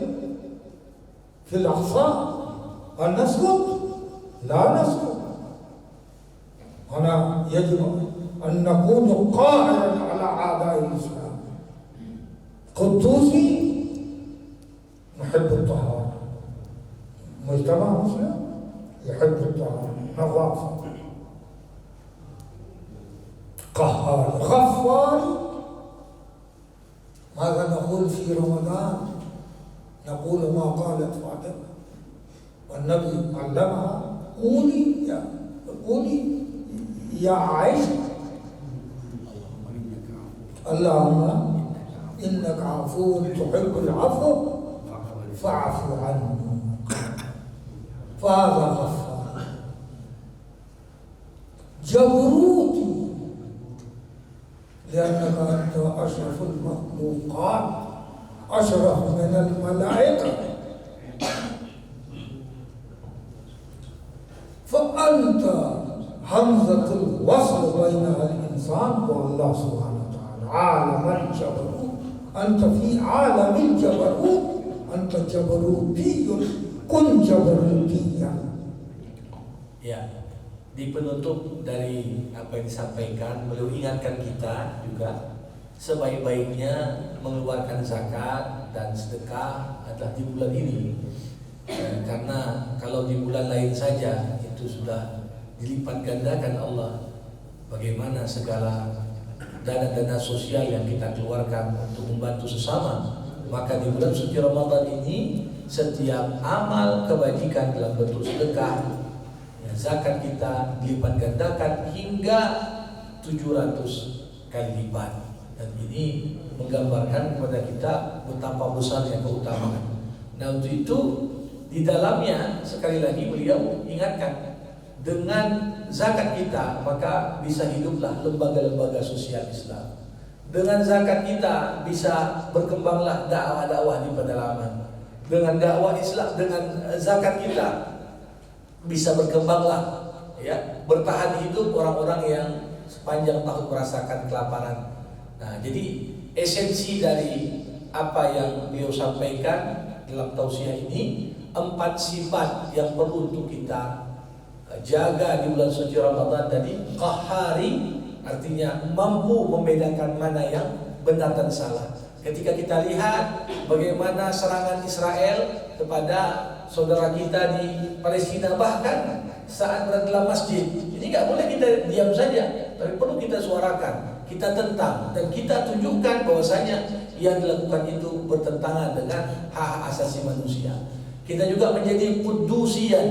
في الأقصى، هل نسكت؟ لا نسكت. هنا يجب أن نكون قاهرا على أعداء الإسلام. قدوسي نحب الطهارة، مجتمع مسلم يحب الطهارة، نظافة. قهار، غفار. ماذا نقول في رمضان؟ نقول ما قالت فاطمة والنبي علمها: قولي يا عائشة اللهم إنك عفو تحب العفو فاعف عني. فهذا غفار. جبروتي لأنك أنت أشرف المخلوقات، أشرف من الملائكة، فأنت همزة الوصل بين الإنسان والله سبحانه وتعالى. عالم الجبروت، أنت في عالم الجبروت، أنت جبروتي، كن جبروتيا. Ya, di penutup dari apa yang disampaikan, beliau ingatkan kita juga sebaik-baiknya mengeluarkan zakat dan sedekah adalah di bulan ini. Karena kalau di bulan lain saja itu sudah dilipat gandakan Allah. Bagaimana segala dana-dana sosial yang kita keluarkan untuk membantu sesama, maka di bulan suci Ramadan ini setiap amal kebajikan dalam bentuk sedekah, zakat kita dilipat gandakan hingga 700 kali lipat. Dan ini menggambarkan kepada kita betapa besarnya keutamaan. Nah, untuk itu di dalamnya sekali lagi beliau ingatkan, dengan zakat kita maka bisa hiduplah lembaga-lembaga sosial Islam. Dengan zakat kita bisa berkembanglah dakwah-dakwah di pedalaman. Dengan dakwah Islam, dengan zakat kita bisa berkembanglah, ya, bertahan hidup orang-orang yang sepanjang tahun merasakan kelaparan. Nah, jadi esensi dari apa yang beliau sampaikan dalam tausiah ini, 4 sifat yang perlu untuk kita jaga di bulan suci Ramadan tadi. Qahari artinya mampu membedakan mana yang benar dan salah. Ketika kita lihat bagaimana serangan Israel kepada saudara kita di Palestina, bahkan saat berada dalam masjid, ini nggak boleh kita diam saja, tapi perlu kita suarakan, kita tentang, dan kita tunjukkan bahwasanya yang dilakukan itu bertentangan dengan hak asasi manusia. Kita juga menjadi kudusian.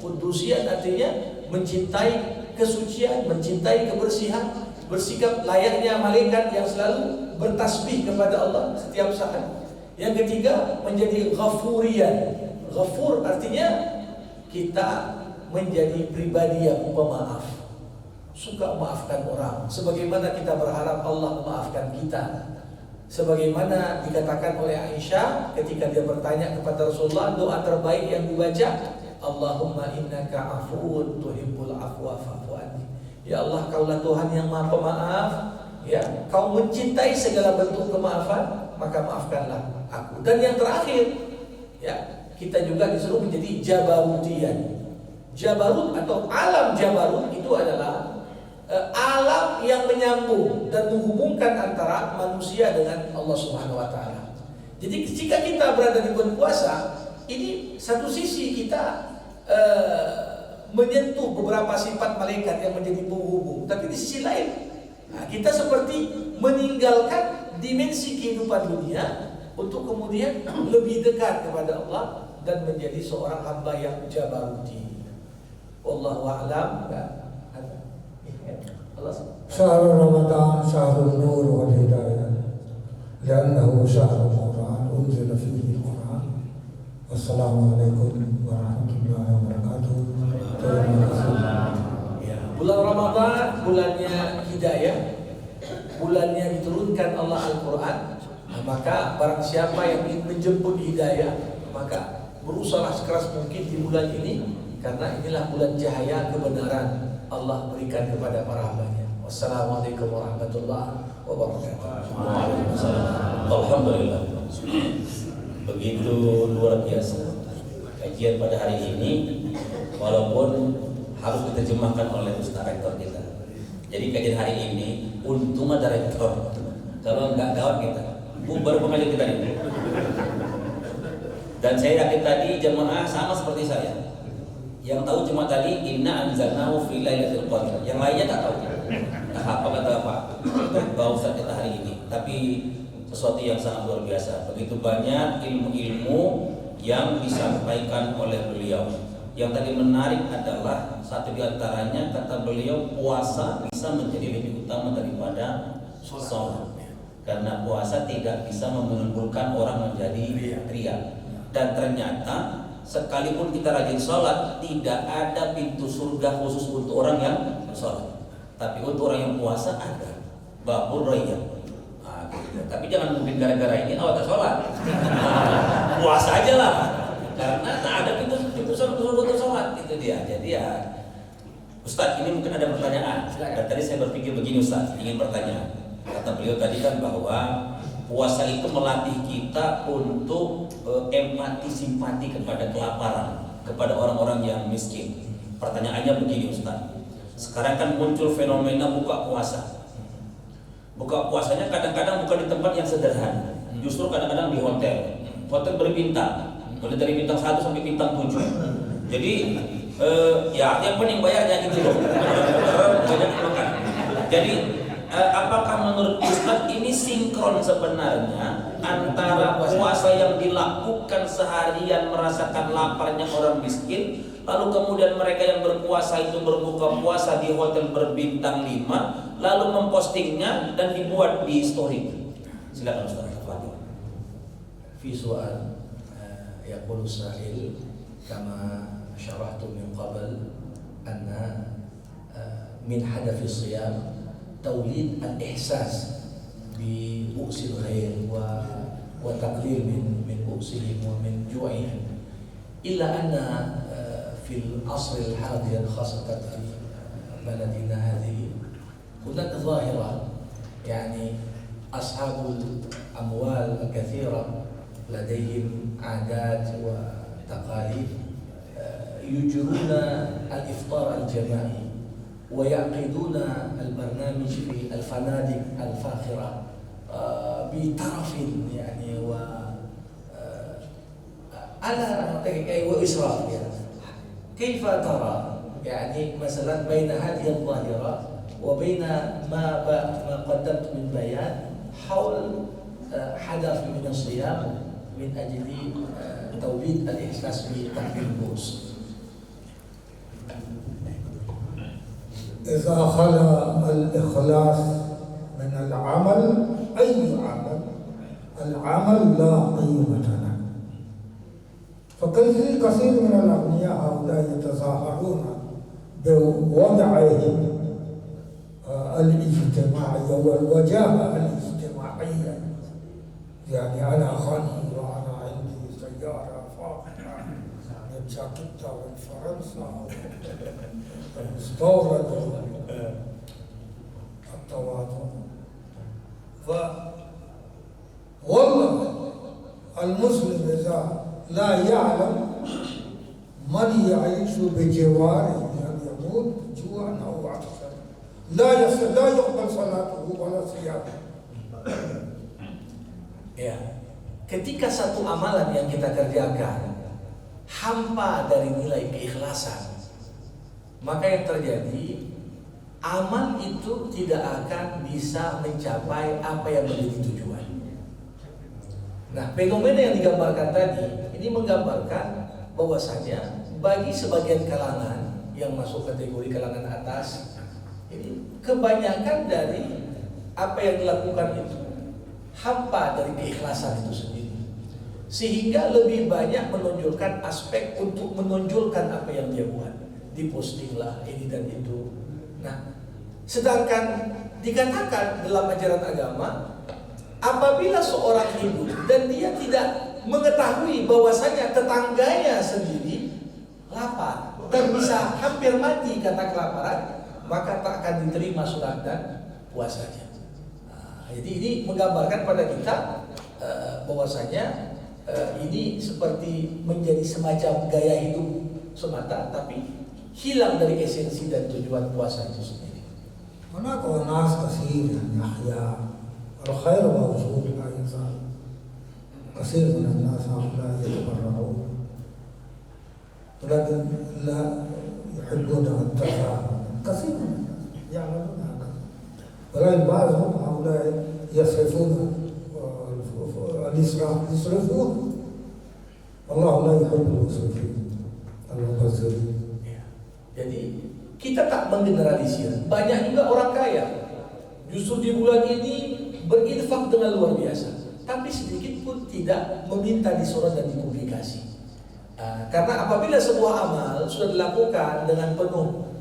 Kudusian artinya mencintai kesucian, mencintai kebersihan, bersikap layaknya malaikat yang selalu bertasbih kepada Allah setiap saat. Yang ketiga menjadi ghafurian. Ghafur artinya kita menjadi pribadi yang pemaaf, suka memaafkan orang, sebagaimana kita berharap Allah memaafkan kita. Sebagaimana dikatakan oleh Aisyah ketika dia bertanya kepada Rasulullah, doa terbaik yang dibaca Allahumma innaka afuwun tuhibbul afwa fa'fu anni. Ya Allah, Kaulah Tuhan yang Maha Pemaaf, ya, Kau mencintai segala bentuk kemaafan, maka maafkanlah aku. Dan yang terakhir, ya, kita juga disuruh menjadi jabarutian. Jabarut atau alam jabarut itu adalah alam yang menyambung dan menghubungkan antara manusia dengan Allah Subhanahu wa taala. Jadi jika kita berada di bulan puasa, ini satu sisi kita menyentuh beberapa sifat malaikat yang menjadi penghubung, tapi di sisi lain kita seperti meninggalkan dimensi kehidupan dunia untuk kemudian lebih dekat kepada Allah dan menjadi seorang hamba yang jabaruti. Wallahu a'lam. شهر رمضان شهر النور والهداية لأنه شهر القرآن أنزل فيه القرآن. والسلام عليكم ورحمة الله وبركاته. Bulan Ramadan bulannya hidayah, bulannya diturunkan Allah Al-Quran. Maka barang siapa yang ingin menjemput hidayah, maka berusaha sekeras mungkin di bulan ini, karena inilah bulan cahaya kebenaran Allah berikan kepada para hambanya. Wassalamualaikum warahmatullahi wabarakatuh. Waalaikumsalam. Alhamdulillah. Begitu luar biasa kajian pada hari ini, walaupun harus diterjemahkan oleh Ustaz Rektor kita. Jadi kajian hari ini untung ada rektor. Kalau enggak gawat kita bubar pengajar kita ini. Dan saya yakin tadi jemaah sama seperti saya. Yang tahu cuma tadi inna anzalnahu fi lailatul qadar. Yang lainnya tak tahu. Nah, apa kata Pak Ustaz kita hari ini. Tapi sesuatu yang sangat luar biasa. Begitu banyak ilmu-ilmu yang disampaikan oleh beliau. Yang tadi menarik adalah satu di antaranya kata beliau, puasa bisa menjadi lebih utama daripada sholat. Karena puasa tidak bisa menimbulkan orang menjadi ria. Dan ternyata sekalipun kita rajin sholat, tidak ada pintu surga khusus untuk orang yang sholat. Tapi untuk orang yang puasa ada. Babur raya. Gitu. Tapi jangan mungkin gara-gara ini awak tak sholat. Puasa aja lah. Karena tak ada pintu surga untuk sholat. Itu dia. Jadi ya, Ustaz, ini mungkin ada pertanyaan. Dan tadi saya berpikir begini, Ustaz, ingin bertanya. Kata beliau tadi kan bahwa puasa itu melatih kita untuk empati simpati kepada kelaparan, kepada orang-orang yang miskin. Pertanyaannya begini, Ustaz. Sekarang kan muncul fenomena buka puasa. Buka puasanya kadang-kadang bukan di tempat yang sederhana. Justru kadang-kadang di hotel. Hotel berbintang. Mulai dari bintang 1 sampai bintang 7. Jadi ya yang paling bayarnya gitu loh. Banyak makan. Jadi apakah menurut Ustaz ini sinkron sebenarnya antara puasa yang dilakukan seharian merasakan laparnya orang miskin, lalu kemudian mereka yang berpuasa itu berbuka puasa di hotel berbintang 5, lalu mempostingnya dan dibuat di story. Silakan Ustaz. Fi soal yaqulu sa'il kama syarahtu min qabl anna min hadafi siyam توليد الإحساس ببؤس الغير وتقليل من بؤسهم ومن جوعهم إلا أن في العصر الحاضر خاصة في بلدنا هذه هناك ظاهرة يعني أصحاب الأموال الكثيرة لديهم عادات وتقاليد يجرون الإفطار الجماعي ويعقدون البرنامج في الفنادق الفاخرة بطرف يعني على وإسراف يعني. كيف ترى يعني مثلا بين هذه الظاهرة وبين ما قدمت من بيان حول هدف من الصيام من أجل توليد الإحساس بتحميل البؤس؟ إذا خلا الإخلاص من العمل، أي عمل، العمل لا قيمة له. فكثير من الأغنياء هؤلاء يتظاهرون بوضعهم الاجتماعي والوجاهة الاجتماعية، يعني أنا غني وأنا عندي سيارة فاخرة الجاكيتا والفرنسا المستورد التواضع. والله المسلم إذا لا يعلم من يعيش بجواره أن يموت جوعا أو عطشا لا يقبل صلاته ولا صيامه. Ya, ketika satu amalan yang kita kerjakan hampa dari nilai keikhlasan, maka yang terjadi amal itu tidak akan bisa mencapai apa yang menjadi tujuan. Nah, fenomena yang digambarkan tadi ini menggambarkan bahwasanya bagi sebagian kalangan yang masuk kategori kalangan atas, ini kebanyakan dari apa yang dilakukan itu hampa dari keikhlasan itu sendiri, sehingga lebih banyak menonjolkan aspek untuk menonjolkan apa yang dia buat, diposting lah ini dan itu. Nah, sedangkan dikatakan dalam ajaran agama, apabila seorang hidup dan dia tidak mengetahui bahwasanya tetangganya sendiri lapar dan bisa hampir mati karena kelaparan, maka tak akan diterima sholat dan puasanya. Jadi ini menggambarkan pada kita bahwasanya ini seperti menjadi semacam gaya hidup semata, tapi hilang dari esensi dan tujuan puasa itu sendiri. هناك ناس كثير أحياء الخير موجود لا يزال كثير من الناس هؤلاء يتبرعون ولكن لا يحبون التفاهم. كثير من الناس يعملون هكذا، ولكن بعضهم هؤلاء يصرفون الإسراف، يصرفون. الله لا يحب المسرفين المبذرين. Jadi kita tak menggeneralisir. Banyak juga orang kaya justru di bulan ini berinfak dengan luar biasa, tapi sedikit pun tidak meminta disorot dan dipublikasi. Karena apabila sebuah amal sudah dilakukan dengan penuh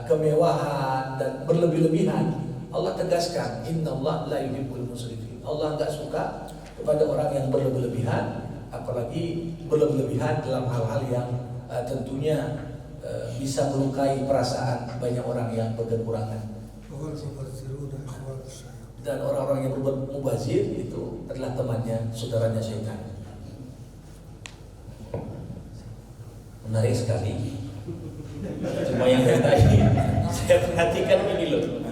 kemewahan dan berlebih-lebihan, Allah tegaskan, Innallaha la yuhibbul musrifin. Allah enggak suka kepada orang yang berlebih-lebihan, apalagi berlebih-lebihan dalam hal-hal yang tentunya bisa melukai perasaan banyak orang yang berkekurangan. Dan orang-orang yang berbuat mubazir itu adalah temannya, saudaranya syaitan. Menarik sekali. Cuma yang tadi saya perhatikan ini loh.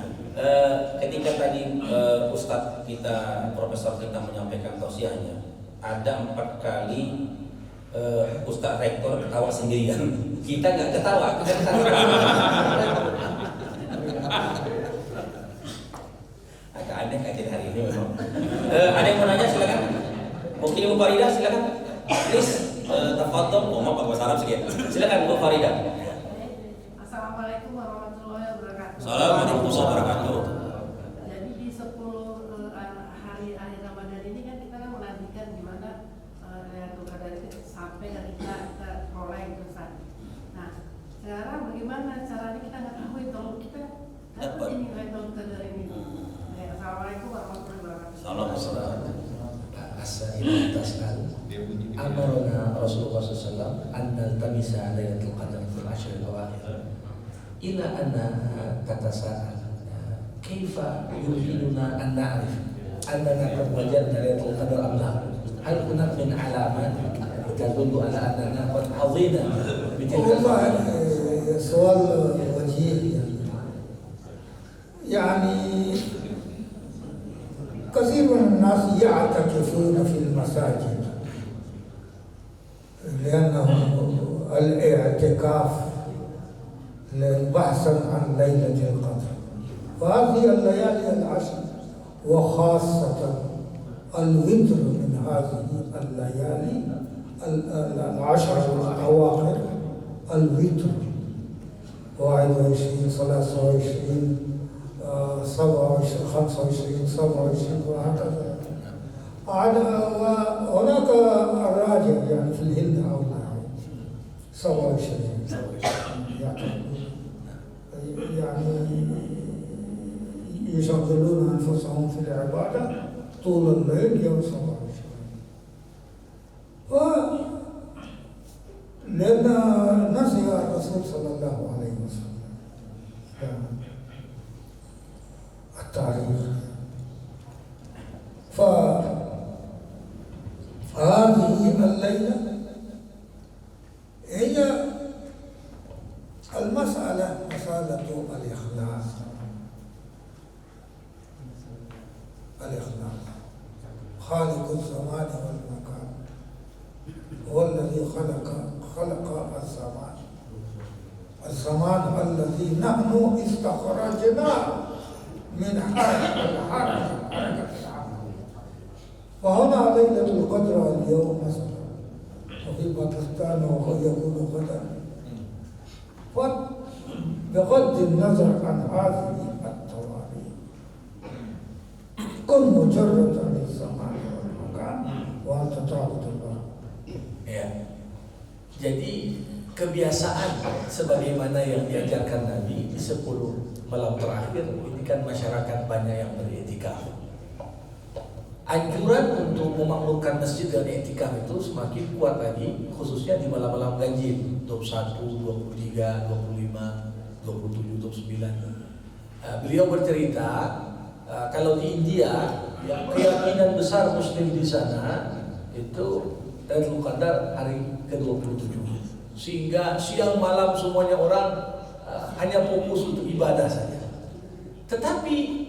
Ketika tadi Ustadz kita, Profesor kita menyampaikan tausiahnya, ada 4 kali Ustadz Rektor ketawa sendirian. Kita nggak ketawa, kita ketawa. Agak aneh kajian hari ini memang. Ada yang mau nanya silakan. Mungkin Ibu Farida silakan. Please, tafadhol. Maaf Pak bahasa Arab sedikit. Silakan Bu Farida. Assalamualaikum warahmatullahi wabarakatuh. Assalamualaikum warahmatullahi wabarakatuh. Jadi di 10 hari akhir Ramadan ini kan kita kan menantikan gimana Lailatul Qadar itu sampai dan kita peroleh itu saat. Nah, sekarang bagaimana caranya kita ngetahui kalau kita dapat ini Lailatul Qadar ini? Assalamualaikum warahmatullahi wabarakatuh. Assalamualaikum. As-sa'il tas'al. Amarna Rasulullah SAW an naltamisa Lailatul Qadar fil ashr al-awakhir. Ila anna tatasa'al kaifa yumkinuna an na'rif annana qad wajadna Lailatul Qadar am la? Hal hunaka min alamat tadullu ala annana qad hadina bitilka والله سؤال وجيه. يعني كثير من الناس يعتكفون في المساجد لأنهم الاعتكاف بحثا عن ليلة القدر، وهذه الليالي العشر وخاصة الوتر من هذه الليالي العشر الأواخر، الوتر 21 23 27 25 27 وهكذا. وهناك الراجع يعني في الهند أو 27 يعني يشغلون أنفسهم في العبادة طول الليل يوم 27. لأن المسألة مسألة الإخلاص. الإخلاص خالق الزمان والمكان هو الذي خلق الزمان. الزمان الذي نحن استخرجناه من حركة العمل. فهنا ليلة القدر اليوم مثلا، وفي باكستان يكون غدا. فبغض النظر عن هذه التواريخ كن مجردا للزمان والمكان وأنت تعبد الله. Ya. Jadi kebiasaan sebagaimana yang diajarkan Nabi di 10 malam terakhir ini kan masyarakat banyak yang beriktikaf. Anjuran untuk memakmurkan masjid dan iktikaf itu semakin kuat lagi, khususnya di malam-malam ganjil 21, 23, 25, 27, 29. Beliau bercerita kalau di India ya, keyakinan besar Muslim di sana itu Lailatul Qadar hari ke-27, sehingga siang malam semuanya orang hanya fokus untuk ibadah saja. Tetapi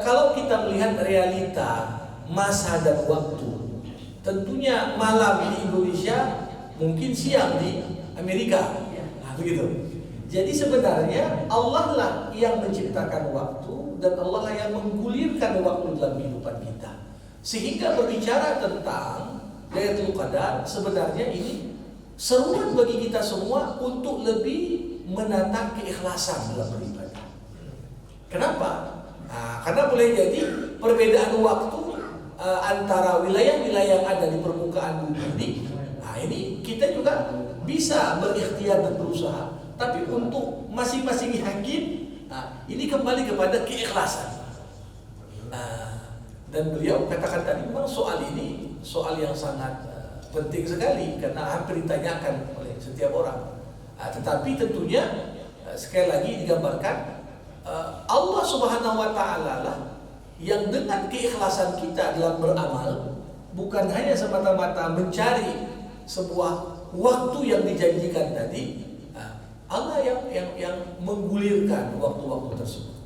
kalau kita melihat realita masa dan waktu, tentunya malam di Indonesia mungkin siang di Amerika, begitu. Jadi sebenarnya Allah lah yang menciptakan waktu dan Allah lah yang menggulirkan waktu dalam kehidupan kita. Sehingga berbicara tentang Lailatul Qadar sebenarnya ini seruan bagi kita semua untuk lebih menata keikhlasan dalam beribadah. Kenapa? Karena boleh jadi perbedaan waktu antara wilayah-wilayah yang ada di permukaan bumi ini kita juga bisa berikhtiar dan berusaha. Tapi untuk masing-masing hakim ini kembali kepada keikhlasan. Dan beliau katakan tadi memang soal ini soal yang sangat penting sekali karena hampir ditanyakan oleh setiap orang. Tetapi tentunya sekali lagi digambarkan Allah Subhanahu wa Ta'ala lah yang dengan keikhlasan kita dalam beramal bukan hanya semata-mata mencari sebuah waktu yang dijanjikan tadi, Allah yang menggulirkan waktu-waktu tersebut.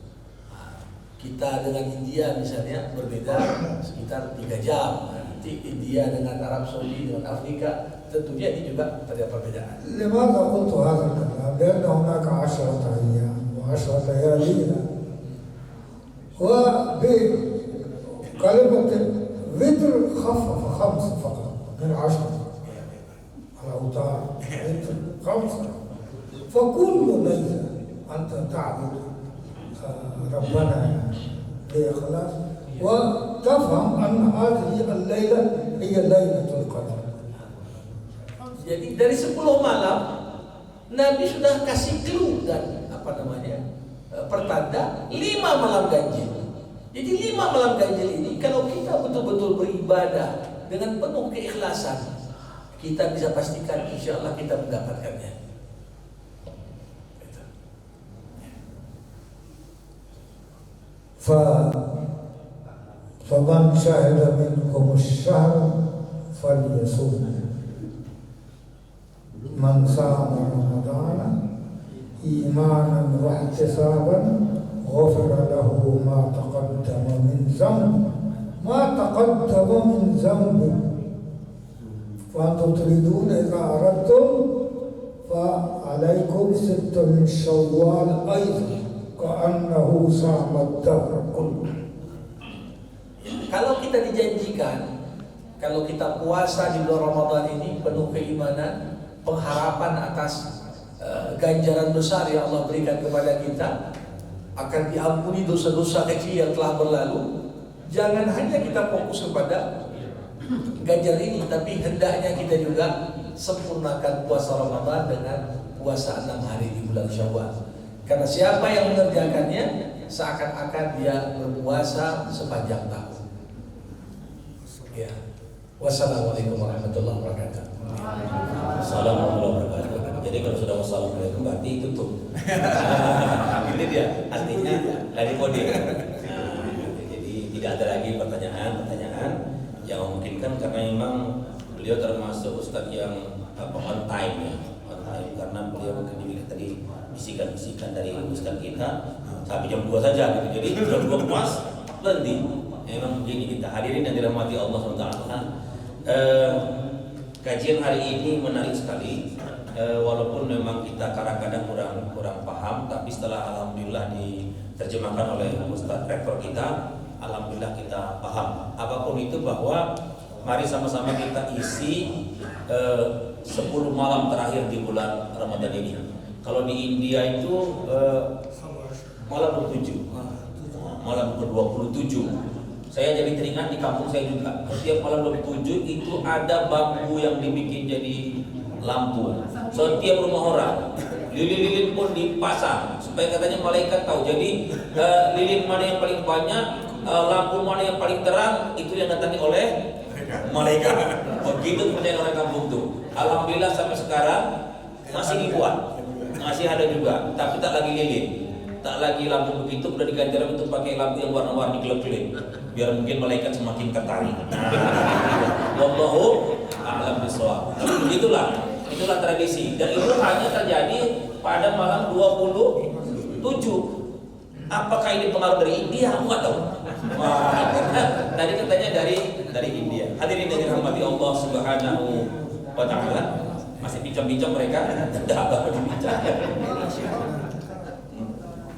Kita dengan India misalnya berbeda sekitar 3 jam. Nanti India dengan Arab Saudi dengan Afrika tentunya ini juga ada perbedaan. لماذا قلت هذا الكلام؟ لأن هناك 10 أيام و10 ليالي وبكلمة وتر خفف 5 فقط من 10 الأوتار وتر 5. فكل ليلة أنت تعبد ربنا بإخلاص وتفهم أن هذه الليلة هي ليلة القدر. Jadi dari 10 malam Nabi sudah kasih clue dan pertanda 5 malam ganjil. Jadi 5 malam ganjil ini kalau kita betul-betul beribadah dengan penuh keikhlasan, kita bisa pastikan insya Allah kita mendapatkannya. فمن شهد منكم الشهر فليصوم من صام رمضان إيمانا واحتسابا غفر له ما تقدم من ذنبه فأنتم تريدون إذا أردتم فعليكم 6 من شوال أيضا كأنه صام الدهر كله. Kalau kita dijanjikan, kalau kita puasa di bulan Ramadan ini penuh keimanan, pengharapan atas ganjaran besar yang Allah berikan kepada kita, akan diampuni dosa-dosa kecil yang telah berlalu. Jangan hanya kita fokus kepada ganjar ini, tapi hendaknya kita juga sempurnakan puasa Ramadan dengan puasa 6 hari di bulan Syawal. Karena siapa yang mengerjakannya seakan-akan dia berpuasa sepanjang tahun. Ya. Wassalamualaikum warahmatullahi wabarakatuh. Assalamualaikum warahmatullahi wabarakatuh. Jadi kalau sudah wassalamualaikum berarti tutup. Ini dia artinya dari kode. Jadi tidak ada lagi pertanyaan yang memungkinkan karena memang beliau termasuk ustadz yang on time ya, on time karena beliau mungkin bisikan-bisikan dari ustaz kita sampai jam 2 saja gitu. Jadi jam 2 pas berhenti. Memang begini kita hadirin yang dirahmati Allah SWT. Kajian hari ini menarik sekali. Walaupun memang kita kadang-kadang kurang paham, tapi setelah alhamdulillah diterjemahkan oleh Ustaz Rektor kita, alhamdulillah kita paham. Apapun itu, bahwa mari sama-sama kita isi 10 malam terakhir di bulan Ramadan ini. Kalau di India itu malam 27, malam ke-27. Saya jadi teringat di kampung saya juga. Setiap malam 27 itu ada bambu yang dibikin jadi lampu. Setiap rumah orang, lilin-lilin pun dipasang supaya katanya malaikat tahu. Jadi lilin mana yang paling banyak, lampu mana yang paling terang, itu yang datangi oleh malaikat. Begitu kepercayaan orang kampung tuh. Alhamdulillah sampai sekarang masih dibuat, masih ada juga, tapi tak lagi lilin, tak lagi lampu begitu. Udah diganti untuk pakai lampu yang warna-warni kelap-kelip, biar mungkin malaikat semakin tertarik. Wallahu a'lam bishawab. Tapi begitulah. Itulah tradisi, dan itu hanya terjadi pada malam 27. Apakah ini pengaruh dari India? Aku nggak tahu. Tadi katanya dari India. Hadirin yang dirahmati Allah Subhanahu wa Ta'ala, masih bincang-bincang mereka, tidak apa dibincang.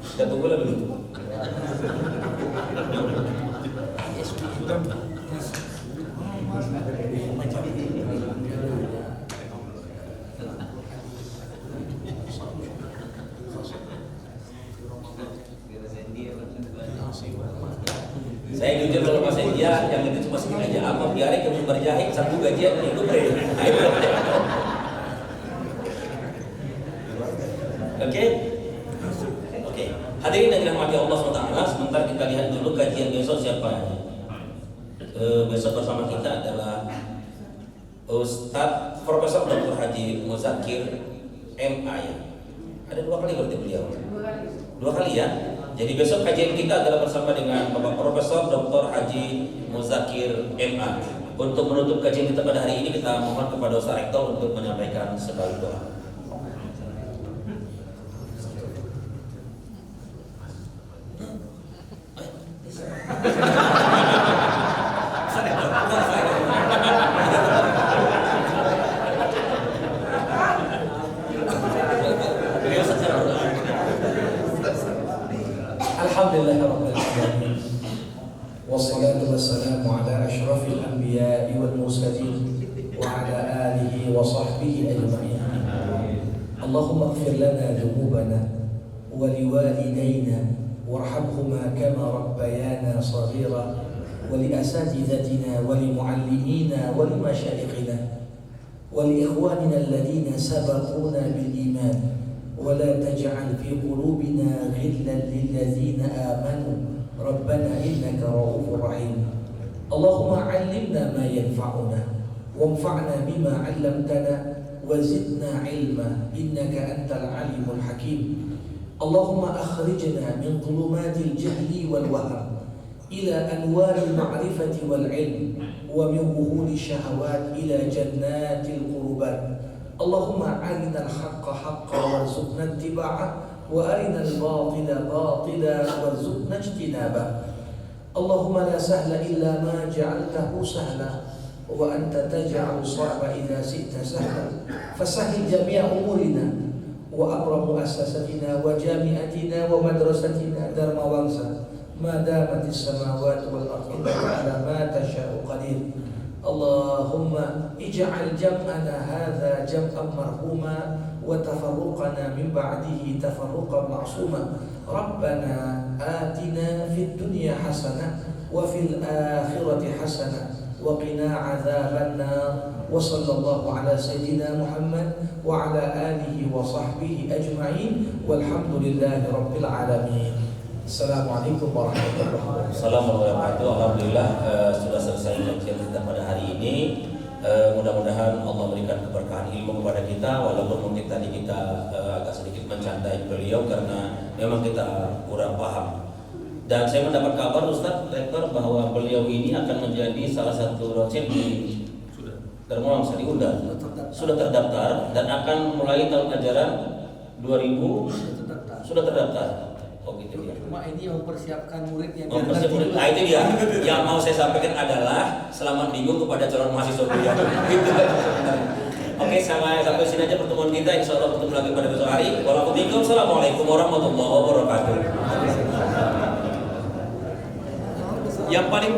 Kita tunggu lah dulu. Saya jujur kalau bahasa India yang itu cuma segini aja, apa biarin kamu berjahit satu gajian itu beri. Oke. Hadirin yang dirahmati Allah SWT, sebentar kita lihat dulu kajian besok siapa. Besok bersama kita adalah Ustadz Profesor Dr. Haji Muzakir MA. Ada 2 kali berarti beliau. 2 kali ya. Jadi besok kajian kita adalah bersama dengan Bapak Profesor Dr. Haji Muzakir MA. Untuk menutup kajian kita pada hari ini, kita mohon kepada Ustaz Rektor untuk menyampaikan sekali doa. Alhamdulillahirrahmanirrahim. Wassalatu wassalamu ala ashrafil anbiya'i wal mursalin wa ala alihi wa sahbihi ajma'in. Allahumma ighfir lana dhunubana wa liwalidayna warhamhuma kama rabbayana saghira wa li asatidatina wa li muallimina wa li masyayikhina wa li ikhwanina alladhina sabaquna bil iman. ولا تجعل في قلوبنا غلا للذين آمنوا ربنا إنك رؤوف رحيم. اللهم علمنا ما ينفعنا وانفعنا بما علمتنا وزدنا علما إنك أنت العليم الحكيم. اللهم أخرجنا من ظلمات الجهل والوهم إلى أنوار المعرفة والعلم ومن وهول الشهوات إلى جنات القربات. اللهم أرنا الحق حقا وارزقنا اتباعه وأرنا الباطل باطلا وارزقنا اجتنابه. اللهم لا سهل إلا ما جعلته سهلا وأنت تجعل الصعب إذا شئت سهلا فسهل جميع أمورنا وأمر مؤسستنا وجامعتنا ومدرستنا درم وانسى ما دامت السماوات والأرض إنك على ما تشاء قدير. اللهم اجعل جمعنا هذا جمعا مرحوما وتفرقنا من بعده تفرقا معصوما. ربنا آتنا في الدنيا حسنة وفي الآخرة حسنة وقنا عذاب النار. وصلى الله على سيدنا محمد وعلى آله وصحبه أجمعين والحمد لله رب العالمين. Assalamualaikum warahmatullahi wabarakatuh. Assalamualaikum warahmatullahi wabarakatuh. Alhamdulillah sudah selesai kajian kita pada hari ini. Mudah-mudahan Allah berikan keberkahan ilmu kepada kita, walaupun mungkin tadi kita agak sedikit mencandai beliau karena memang kita kurang paham. Dan saya mendapat kabar Ustaz Rektor bahwa beliau ini akan menjadi salah satu dosen di Darmawangsa, diundang, sudah terdaftar dan akan mulai tahun ajaran 2000 sudah terdaftar. Oh gitu ya. Cuma ini mempersiapkan murid yang Oh, pasti murid. Nah itu dia. Yang mau saya sampaikan adalah selamat minggu kepada calon mahasiswa kuliah. Gitu aja sebenarnya. Oke, sampai sini aja pertemuan kita. Insya Allah ketemu lagi pada besok hari. Wassalamualaikum warahmatullahi wabarakatuh. Yang paling